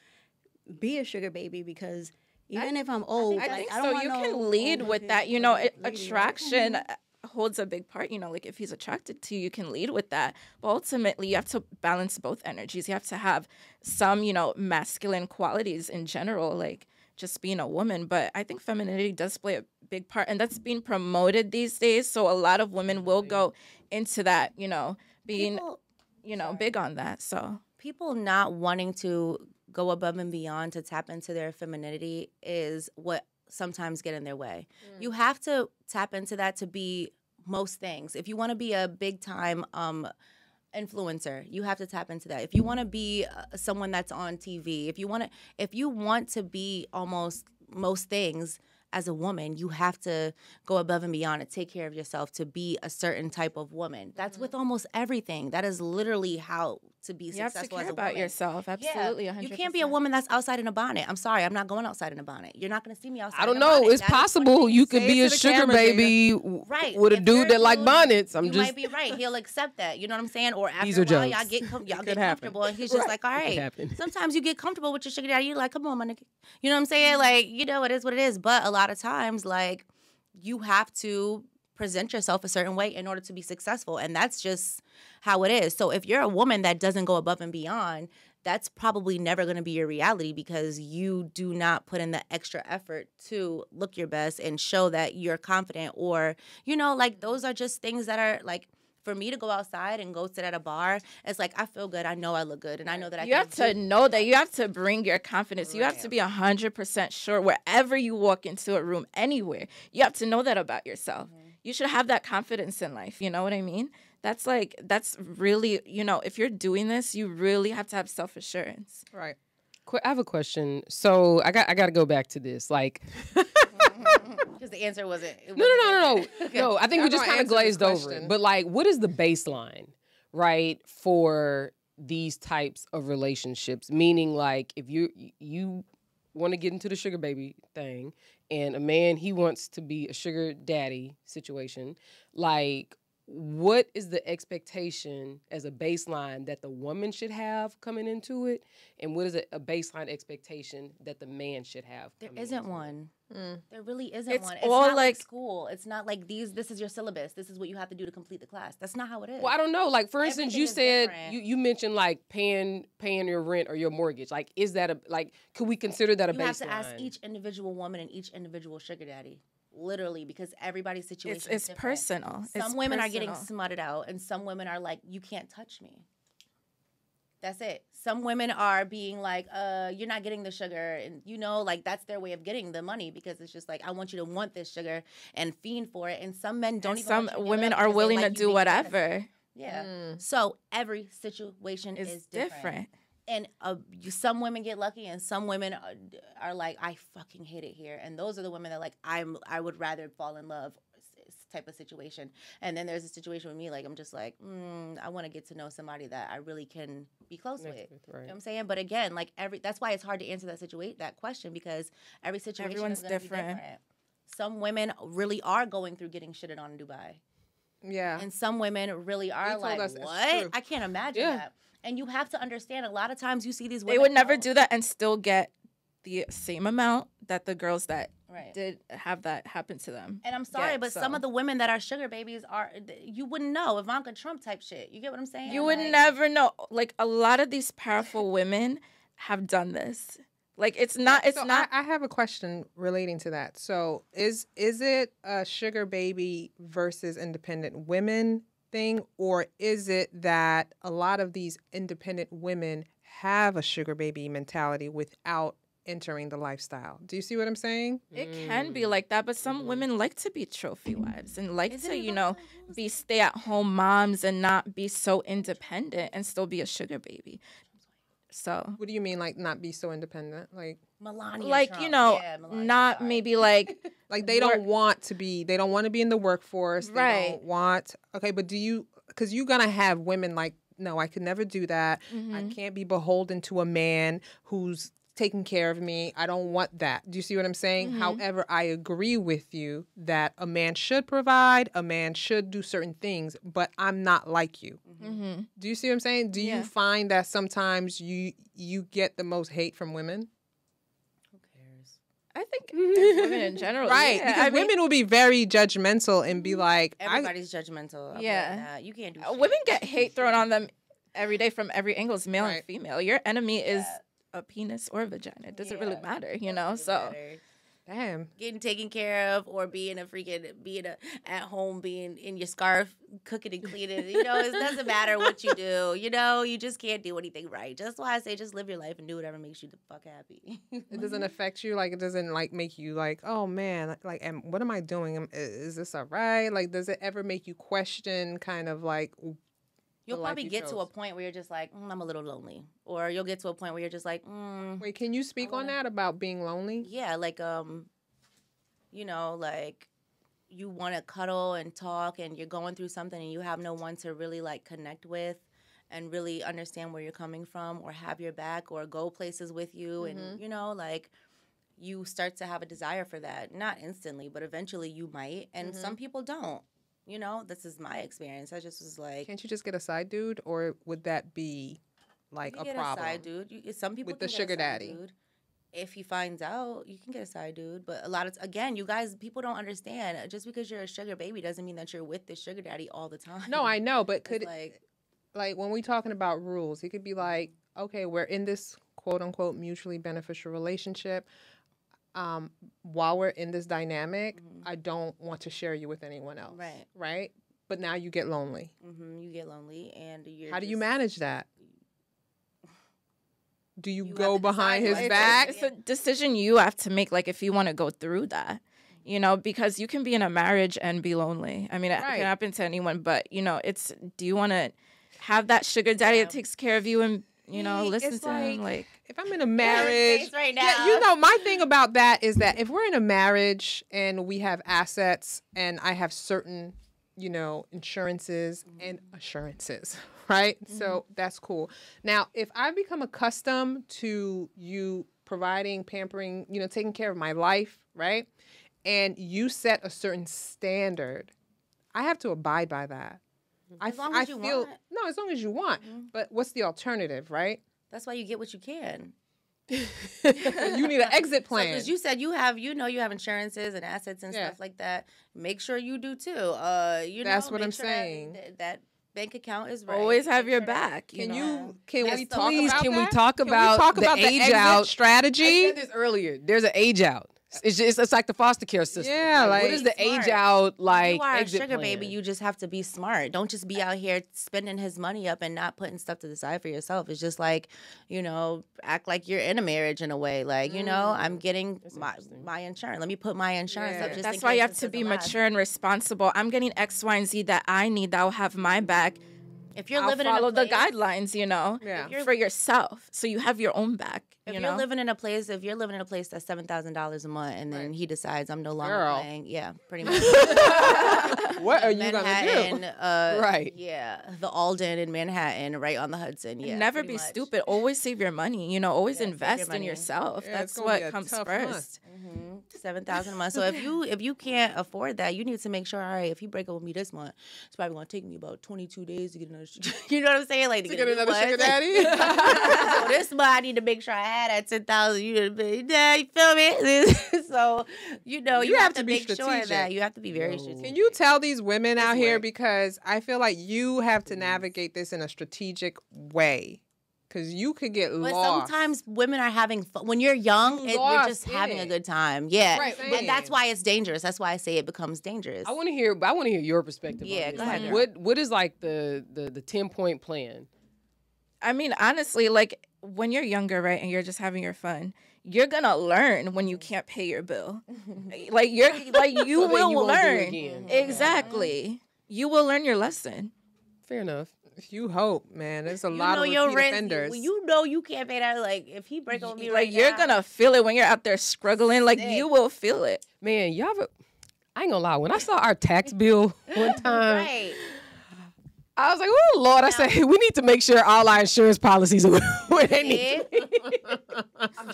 be a sugar baby because even if I'm old, I like, think I don't so. want You no can lead old with looking that. You lady, know, right? attraction holds a big part. You know, like if he's attracted to you, you can lead with that. But ultimately, you have to balance both energies. You have to have some, you know, masculine qualities in general, like just being a woman. But I think femininity does play a big part, and that's being promoted these days. So a lot of women will go into that, you know, being, People, big on that. So people not wanting to go above and beyond to tap into their femininity is what sometimes get in their way. You have to tap into that to be most things. If you want to be a big time influencer, you have to tap into that. If you want to be someone that's on TV, if you want to be almost most things as a woman, you have to go above and beyond and take care of yourself to be a certain type of woman. That's with almost everything. That is literally how to be you have to successful care as a about woman. yourself. Absolutely, Yeah. 100%. You can't be a woman that's outside in a bonnet. I'm sorry, I'm not going outside in a bonnet. You're not going to see me outside. I don't in a know. bonnet. It's That is one possible thing. you could Say be it a to the sugar camera, Jada. baby Right. with a If you're dude that like dude, bonnets. I'm you just might be right. He'll accept that. You know what I'm saying? Or after These a are while, jokes. y'all get It y'all could get happen. comfortable, and he's just like, all It could right. happen. Sometimes you get comfortable with your sugar daddy. You're like, come on, my nigga. You know what I'm saying? Like, you know, it is what it is. But a lot of times, like, you have to present yourself a certain way in order to be successful, and that's just how it is. So if you're a woman that doesn't go above and beyond, that's probably never going to be your reality because you do not put in the extra effort to look your best and show that you're confident, or, you know, like those are just things that are like, for me to go outside and go sit at a bar, it's like, I feel good. I know I look good. And I know that I You can have to do- know that. You have to bring your confidence. You have to Right. be 100% sure wherever you walk into a room, anywhere. You have to know that about yourself. You should have that confidence in life. You know what I mean? That's really, you know, if you're doing this, you really have to have self-assurance. Right. I have a question. So I got to go back to this. Like, Because the answer wasn't. no. No, I think Y'all we just gonna kind of answer this glazed over question. it. But like, what is the baseline, right, for these types of relationships? Meaning, like, if you want to get into the sugar baby thing, and a man, he wants to be a sugar daddy situation, like, what is the expectation as a baseline that the woman should have coming into it, and what is a baseline expectation that the man should have? There coming isn't into it? one. There really isn't It's one. It's all not like like- school. It's not like this is your syllabus. This is what you have to do to complete the class. That's not how it is. Well, I don't know. Like, for instance, Everything you is said different. you mentioned like paying your rent or your mortgage. Like, is that could we consider that a You baseline? have to ask each individual woman and each individual sugar daddy. Literally, because everybody's situation is It's different. personal. Some It's women are getting personal. smutted out, and some women are like, you can't touch me. That's it. Some women are being like, you're not getting the sugar. And, you know, like, that's their way of getting the money because it's just like, I want you to want this sugar and fiend for it. And some men don't And even some want you to give it women up are because they willing like to you do being honest. whatever. Yeah. So every situation It's is different. And some women get lucky, and some women are like, I fucking hate it here. And those are the women that like, I would rather fall in love type of situation. And then there's a situation with me, like, I'm just like, I want to get to know somebody that I really can be close with. Right. You know what I'm saying? But again, like that's why it's hard to answer that question because every situation Everyone's is gonna be different. different. Some women really are going through getting shitted on in Dubai. Yeah. And some women really are told like, us it's what? true. I can't imagine Yeah. that. And you have to understand, a lot of times you see these women. They would never out- do that and still get the same amount that the girls that Right. did have that happen to them. And I'm sorry, get, but some so. of the women that are sugar babies you wouldn't know, Ivanka Trump type shit. You get what I'm saying? You would Like, never know. Like, a lot of these powerful women have done this. Like, it's not. It's So not. I have a question relating to that. So is it a sugar baby versus independent women thing, or is it that a lot of these independent women have a sugar baby mentality without entering the lifestyle? Do you see what I'm saying? It can be like that, but some women like to be trophy wives and like Isn't to, it you know, be stay-at-home moms and not be so independent and still be a sugar baby. So, What do you mean, like not be so independent? Melania like, Trump. you know, Yeah, Melania, not sorry. maybe like Like they don't want to be. They don't want to be in the workforce. They Right. don't want. Okay, but do you? Because you're gonna have women like, no, I could never do that. I can't be beholden to a man who's taking care of me. I don't want that. Do you see what I'm saying? However, I agree with you that a man should provide, a man should do certain things, but I'm not like you. Do you see what I'm saying? Do you find that sometimes you get the most hate from women? Who cares? I think women in general. Right, yeah. because women will be very judgmental and be like, Everybody's judgmental. Yeah. You can't do shit. women get hate thrown on them every day from every angle, male and female. Your enemy is a penis or a vagina. It doesn't really matter, you know? So, damn. Getting taken care of or being at home, being in your scarf, cooking and cleaning. You know, it doesn't matter what you do. You know, you just can't do anything right. That's why I say just live your life and do whatever makes you the fuck happy. It doesn't affect you, like it doesn't like make you like, oh man, like, what am I doing? Is this all right? Like, does it ever make you question kind of like You'll the life probably you get to chose? a point where you're just like, I'm a little lonely. Or you'll get to a point where you're just like, Wait, can you speak on that about being lonely? yeah, like, you know, like you want to cuddle and talk and you're going through something and you have no one to really like connect with and really understand where you're coming from or have your back or go places with you. And, you know, like you start to have a desire for that. Not instantly, but eventually you might. And some people don't. You know, this is my experience. I just was like, Can't you just get a side dude, or would that be like you a get problem? a side dude. Some people With the can get a sugar side daddy. dude. If he finds out, you can get a side dude. But a lot of again, you guys, people don't understand. Just because you're a sugar baby doesn't mean that you're with the sugar daddy all the time. No, I know, but It's could like when we talking about rules, it could be like, okay, we're in this quote unquote mutually beneficial relationship. While we're in this dynamic, I don't want to share you with anyone else. Right. Right. But now you get lonely. You get lonely, and you're. How do you just- manage that? Do you, You go have to behind decide his what- back? it's a decision you have to make, like, if you want to go through that, you know, because you can be in a marriage and be lonely. I mean, it Right. can happen to anyone, but, you know, it's, do you want to have that sugar daddy that takes care of you and, you know, listen It's to him? Like, if I'm in a marriage, face right yeah, now. you know, my thing about that is that if we're in a marriage and we have assets and I have certain, you know, insurances and assurances, right? So that's cool. Now, if I become accustomed to you providing, pampering, you know, taking care of my life, right? And you set a certain standard, I have to abide by that. As long as you want. No, as long as you want. But what's the alternative, right? That's why you get what you can. You need an exit plan. Because you said you have insurances and assets and Yeah. stuff like that. Make sure you do too. You That's know, what make I'm sure saying. That bank account is right. always have Make your sure that- back. Can That's we the- talk Please, about can we that? talk Can we about talk the about the age exit out strategy? I said this earlier. There's an age out. It's like the foster care system. Yeah, what like- is the Smart. age out like? You are a exit sugar plan? baby. You just have to be smart. Don't just be out here spending his money up and not putting stuff to the side for yourself. It's just like, you know, act like you're in a marriage in a way. Like, you know, I'm getting my insurance. Let me put my insurance Yeah. up. Just That's in why you case have this to be doesn't last. mature and responsible. I'm getting X, Y, and Z that I need that will have my back. If you're I'll living follow in a the place, guidelines, you know, Yeah. for yourself. So you have your own back. If you you're know? living in a place, that's $7,000 a month, and then he decides I'm no longer Girl. paying, yeah, pretty much. What are you gonna Manhattan, do? Right. Yeah, the Alden in Manhattan, right on the Hudson. Yeah, Never pretty be much. stupid. Always save your money. You know, always Yeah, save your invest in money. yourself. Yeah, it's That's gonna be a what comes tough first. month. 7,000 a month. So if you can't afford that, you need to make sure. All right, if he break up with me this month, it's probably gonna take me about 22 days to get another. You know what I'm saying? Like To get a new another one. sugar daddy? So this month I need to make sure I had that 10,000. You feel me? So you know you have to be make sure strategic. that you have to be very strategic. Can you tell these women out here, work. because I feel like you have to navigate this in a strategic way, because you could get But lost. sometimes women are having fun. When you're young, we're lost just in having a it. good time. Yeah. Right, And that's why it's dangerous. That's why I say it becomes dangerous. I want to hear your perspective. Yeah, on this. go ahead, Like, girl. what is like the 10-point plan? I mean, honestly, like when you're younger, right, and you're just having your fun, you're gonna learn when you can't pay your bill. Like you So then will you won't do it learn. again. Exactly. You will learn your lesson. Fair enough. You hope, man. There's a You lot know of your repeat rent. offenders. You know you can't pay that. Like if he break up with me right Like you're now, gonna feel it when you're out there struggling. Like you will feel it. Man, y'all. I ain't gonna lie. When I saw our tax bill one time, right. I was like, oh, Lord, I say, we need to make sure all our insurance policies are where they need See? to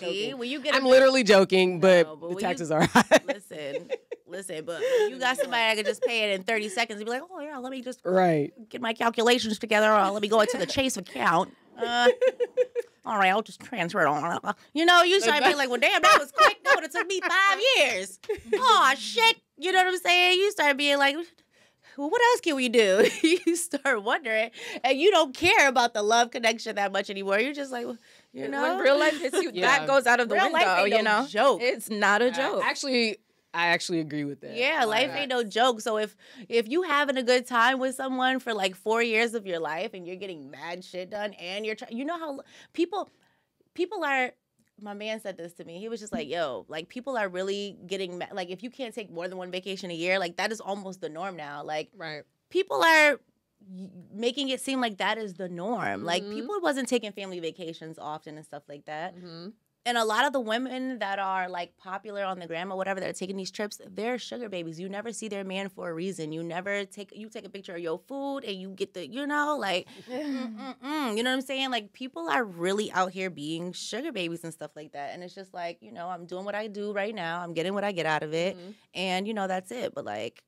be. See, when you get I'm literally joking, but No, but the when taxes you- are high. listen, but when you got somebody that can just pay it in 30 seconds, you'd be like, oh yeah, let me just Right. get my calculations together, or let me go into the Chase account. All right, I'll just transfer it on. You know, you start being like, well, damn, that was quick. That would have took me 5 years. Oh, shit. You know what I'm saying? You start being like, well, what else can we do? You start wondering, and you don't care about the love connection that much anymore. You're just like, you know, When real life hits you, Yeah. that goes out of the Real life window, ain't you no know? joke. It's not a joke. I actually agree with that. yeah, life ain't no joke. So if you having a good time with someone for like 4 years of your life and you're getting mad shit done and you're you know how people are. My man said this to me. He was just like, yo, like people are really getting like if you can't take more than one vacation a year, like that is almost the norm now. Like Right. people are making it seem like that is the norm. Like Mhm. people wasn't taking family vacations often and stuff like that. Mm-hmm. And a lot of the women that are like popular on the gram or whatever that are taking these trips, they're sugar babies. You never see their man for a reason. You take a picture of your food and you get the, you know, like, you know what I'm saying? Like people are really out here being sugar babies and stuff like that. And it's just like, you know, I'm doing what I do right now. I'm getting what I get out of it. Mhm. And, you know, that's it. But like,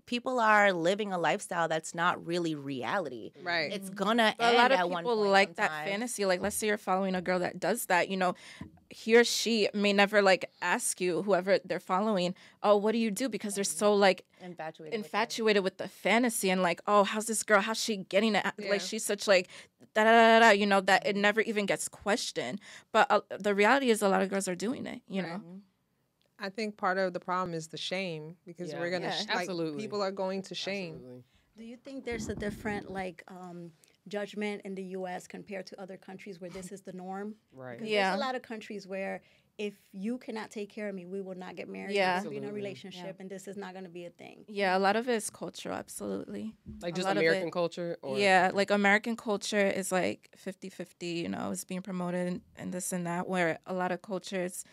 people are living a lifestyle that's not really reality. Right. It's gonna But end a lot at of one people point like that sometimes. fantasy. Like, let's say you're following a girl that does that. You know, he or she may never like ask you, whoever they're following, oh, what do you do? Because they're so like infatuated with the fantasy and like, oh, how's this girl? How's she getting it? Yeah. Like, she's such like da da da da. You know, that it never even gets questioned. But the reality is, a lot of girls are doing it. You know. I think part of the problem is the shame because Yeah. we're gonna Yeah. like Absolutely. people are going to shame. Absolutely. Do you think there's a different like judgment in the U.S. compared to other countries where this is the norm? Right. Because Yeah. there's a lot of countries where if you cannot take care of me, we will not get married. Yeah. We'll be in a Absolutely. relationship, and this is not going to be a thing. Yeah, a lot of it is cultural. Absolutely. Like A just lot of American it- culture? Or, Yeah, like American culture is like 50-50, you know, it's being promoted and this and that, where a lot of cultures,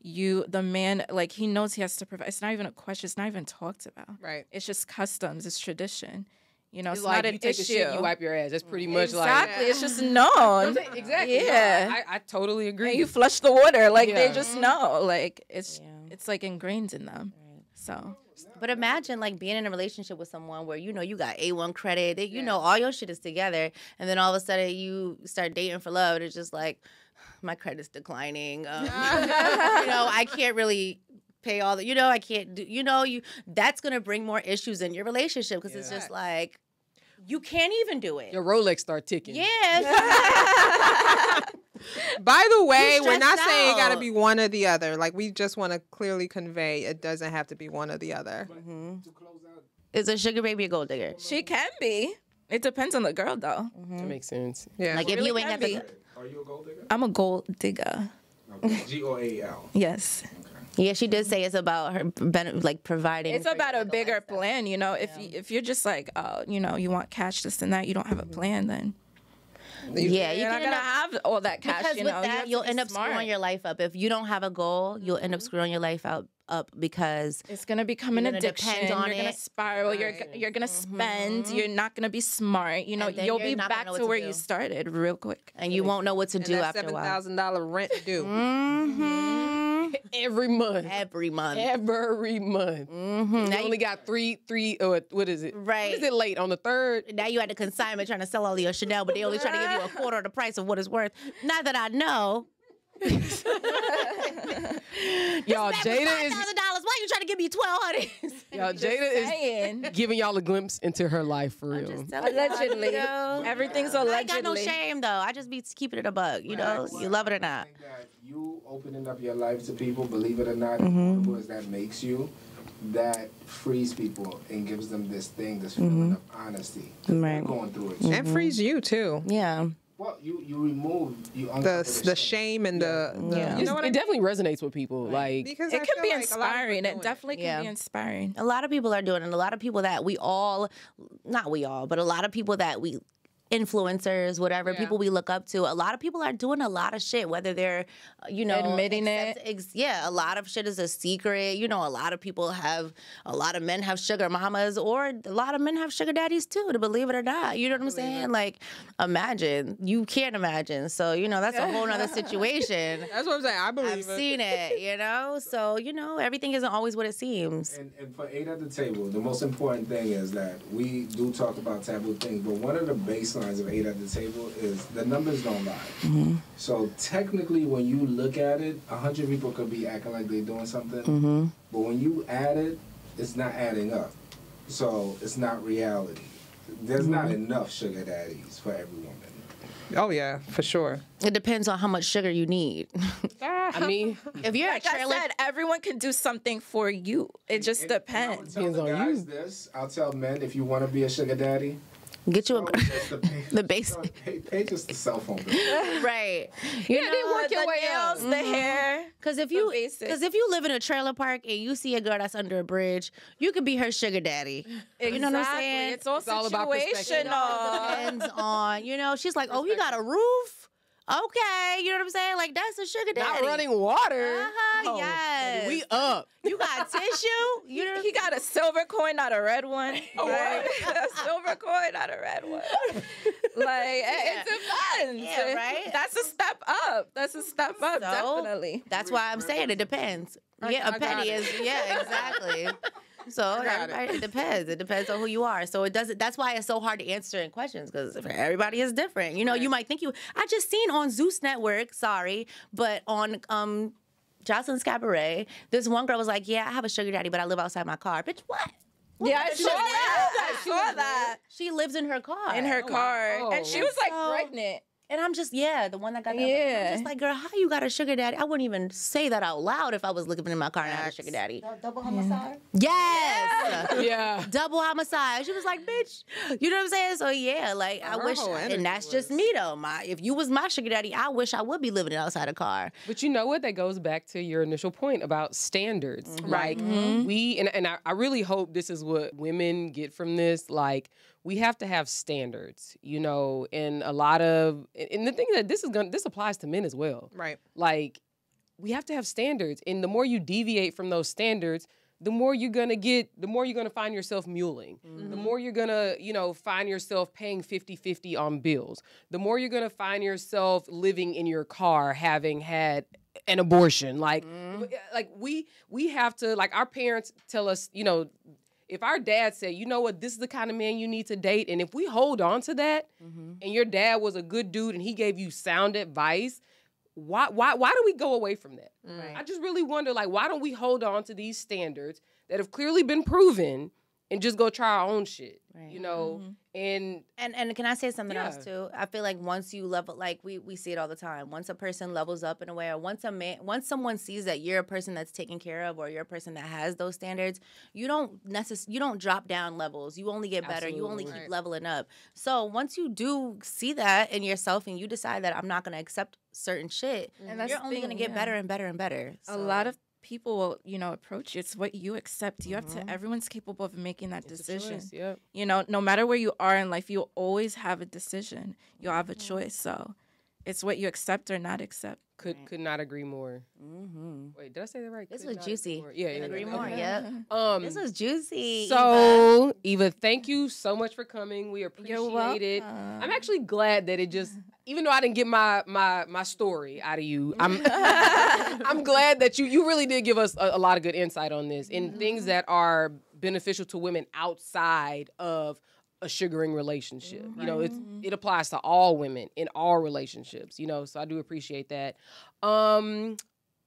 the man, like he knows he has to provide. It's not even a question. It's not even talked about. Right. It's just customs. It's tradition. You know, It's it's like not you an take issue. a shit, you wipe your ass. That's pretty much Exactly. It's just known. like... Exactly. No, Yeah. I totally agree. And you flush the water. Like they Yeah. just know. Like it's Yeah. it's like ingrained in them. So But imagine like being in a relationship with someone where you know you got A1 credit, that you know all your shit is together, and then all of a sudden you start dating for love, and it's just like my credit's declining. You know, I can't really pay all the. You know, I can't do. You know, that's gonna bring more issues in your relationship because it's just like you can't even do it. Your Rolex start ticking. Yeah. By the way, we're stressed not saying it got to out. be one or the other. Like we just want to clearly convey it doesn't have to be one or the other. Is a sugar baby a gold digger? she can be. It depends on the girl though. That makes sense. Yeah. Like if Really you ain't can got be. the. Are you a gold digger? I'm a gold digger. Okay. G-O-A-L. Yes. Yeah, she did say it's about her like providing. It's for about you, a like, bigger lifestyle. plan, you know. If you're just like, you know, you want cash, this and that, you don't have a plan, then Yeah, you you're not can end gonna up. have all that cash. Because You with know, you have that, to you'll be end up smart. screwing your life up. If you don't have a goal, you'll end up screwing your life up because It's gonna become an You're gonna addiction. depend on You're gonna it. spiral. You're gonna spend. You're not gonna be smart. You know, And then you'll you're be not gonna back know what to to where do. you started real quick. and you won't know what to And do that after a while. $7,000 rent due. Every month. Every month. Every month. Mhm. You Now only you, got three, what is it? Right. What is it late? On the third? now you at the consignment trying to sell all of your Chanel, but they only trying to give you a quarter of the price of what it's worth. Not that I know. Y'all, Jada is $5,000. Why you trying to give me $1,200? y'all, Jada is Saying. giving y'all a glimpse into her life for real. Just telling y'all, Allegedly. you know. Everything's I ain't got no allegedly. shame though. I just be keeping it a bug. You know, you love it or I not. think that you opening up your life to people, believe it or not, Mm-hmm. as vulnerable as that makes you, that frees people and gives them this thing, this feeling of honesty. 'Cause Right. They're going through it. And frees you too. Yeah. Well, you remove, you uncover The shame and the Yeah. you know what I It mean? definitely resonates with people. Like, Because It I can feel be like a lot of people inspiring. do It definitely can Yeah. be inspiring. A lot of people are doing it. And a lot of people that we all, not we all, but a lot of people that we influencers, whatever, people we look up to. A lot of people are doing a lot of shit, whether they're, admitting it. Yeah, a lot of shit is a secret. A lot of men have sugar mamas, or a lot of men have sugar daddies too, to believe it or not. You know what I'm saying? Like, imagine. You can't imagine. So, that's a whole nother situation. That's what I'm saying. I believe I've it. seen it, So, everything isn't always what it seems. And for 8 at the table, the most important thing is that we do talk about taboo things, but one of the baselines of 8 at the table is the numbers don't lie. Mm-hmm. So technically, when you look at it, 100 people could be acting like they're doing something, but when you add it, it's not adding up. So it's not reality. There's not enough sugar daddies for every woman. Oh yeah, for sure. It depends on how much sugar you need. I mean, If you're Like a trailer, I said, everyone can do something for you. It just depends. I'll tell the guys this. I'll tell men, if you want to be a sugar daddy, get you a the base. base. Pay just the cell phone bill. Right. They work your way nails, the hair. Because if you live in a trailer park and you see a girl that's under a bridge, you could be her sugar daddy. Exactly. You know what I'm saying? It's all about perspective. situational. Depends on, she's like, oh, you got a roof? Okay, you know what I'm saying? Like, that's a sugar daddy. not running water. Uh-huh, yes. We up. You got tissue? He got a silver coin, not a red one. Right? A silver coin, not a red one. It depends. Yeah, right? That's a step up. So, Definitely. That's why I'm saying it depends. Yeah, a penny is, exactly. So it depends. It depends on who you are. So it doesn't. That's why it's so hard to answer in questions, because everybody is different. You might think I just seen on Zeus Network. Sorry, but on Jocelyn's Cabaret, this one girl was like, "Yeah, I have a sugar daddy, but I live outside my car." Bitch, what? Yeah, I saw that. She lives in her car. In her car. Wow. And she was pregnant. And I'm just, the one that got that. Yeah. I'm just like, girl, how you got a sugar daddy? I wouldn't even say that out loud if I was living in my car and I had a sugar daddy. Double homicide. Yes. Yeah. Double homicide. She was like, bitch. You know what I'm saying? So I wish, and that's just me though. If you was my sugar daddy, I wish I would be living outside a car. But you know what? That goes back to your initial point about standards. Like we, and I really hope this is what women get from this. Like, we have to have standards, and a lot of, and the thing that this applies to men as well. Right. Like, we have to have standards. And the more you deviate from those standards, the more you're gonna find yourself muling. The more you're gonna, find yourself paying 50-50 on bills. The more you're gonna find yourself living in your car having had an abortion. Like we have to, like, our parents tell us, if our dad said, you know what, this is the kind of man you need to date, and if we hold on to that, and your dad was a good dude and he gave you sound advice, why do we go away from that? Right. I just really wonder, why don't we hold on to these standards that have clearly been proven and just go try our own shit, Right. And can I say something Yeah. else too? I feel like once you level, like we see it all the time. Once a person levels up in a way, or once someone sees that you're a person that's taken care of, or you're a person that has those standards, you don't drop down levels. You only get better. You only Absolutely. keep leveling up. So once you do see that in yourself, and you decide that I'm not going to accept certain shit, And that's you're the only thing, going to get yeah. better and better and better. A lot of people will, approach you. It's what you accept. You have to, everyone's capable of making that decision. Yep. No matter where you are in life, you always have a decision. You'll have a choice. So it's what you accept or not accept. Could not agree more. Wait, did I say that right? This Could was not juicy. agree more. Yeah, Couldn't agree okay. more. Yeah. This was juicy. So, Eva, thank you so much for coming. We appreciate You're it. welcome. I'm actually glad that it just, even though I didn't get my story out of you, I'm I'm glad that you really did give us a lot of good insight on this and things that are beneficial to women outside of a sugaring relationship. It applies to all women in all relationships, so I do appreciate that.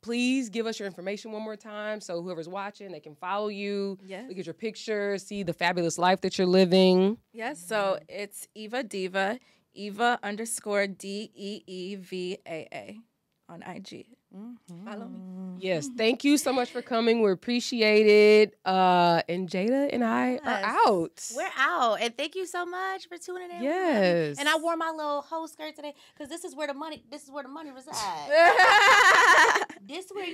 Please give us your information one more time so whoever's watching, they can follow you, Yes. look at your pictures, see the fabulous life that you're living. Yes, so it's Eva Diva, Eva_DEEVAA on IG. Follow me. Yes, thank you so much for coming. We appreciate it. And Jada and I are out. We're out, and thank you so much for tuning in. Yes. And I wore my little hoe skirt today because this is where the money resides. this where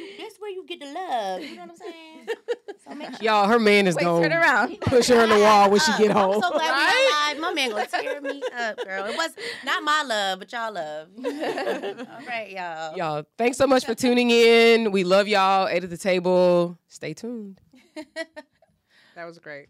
you get the love. You know what I'm saying? So make sure. Y'all, her man is Wait, going turn around. He gonna push her in the tear wall my when ass she up. get home. I'm so glad Right? we alive. My man gonna tear me up, girl. It was not my love, but y'all love. All right, y'all. Y'all, thanks so much for tuning in. We love y'all. 8 at the table. Stay tuned. That was great.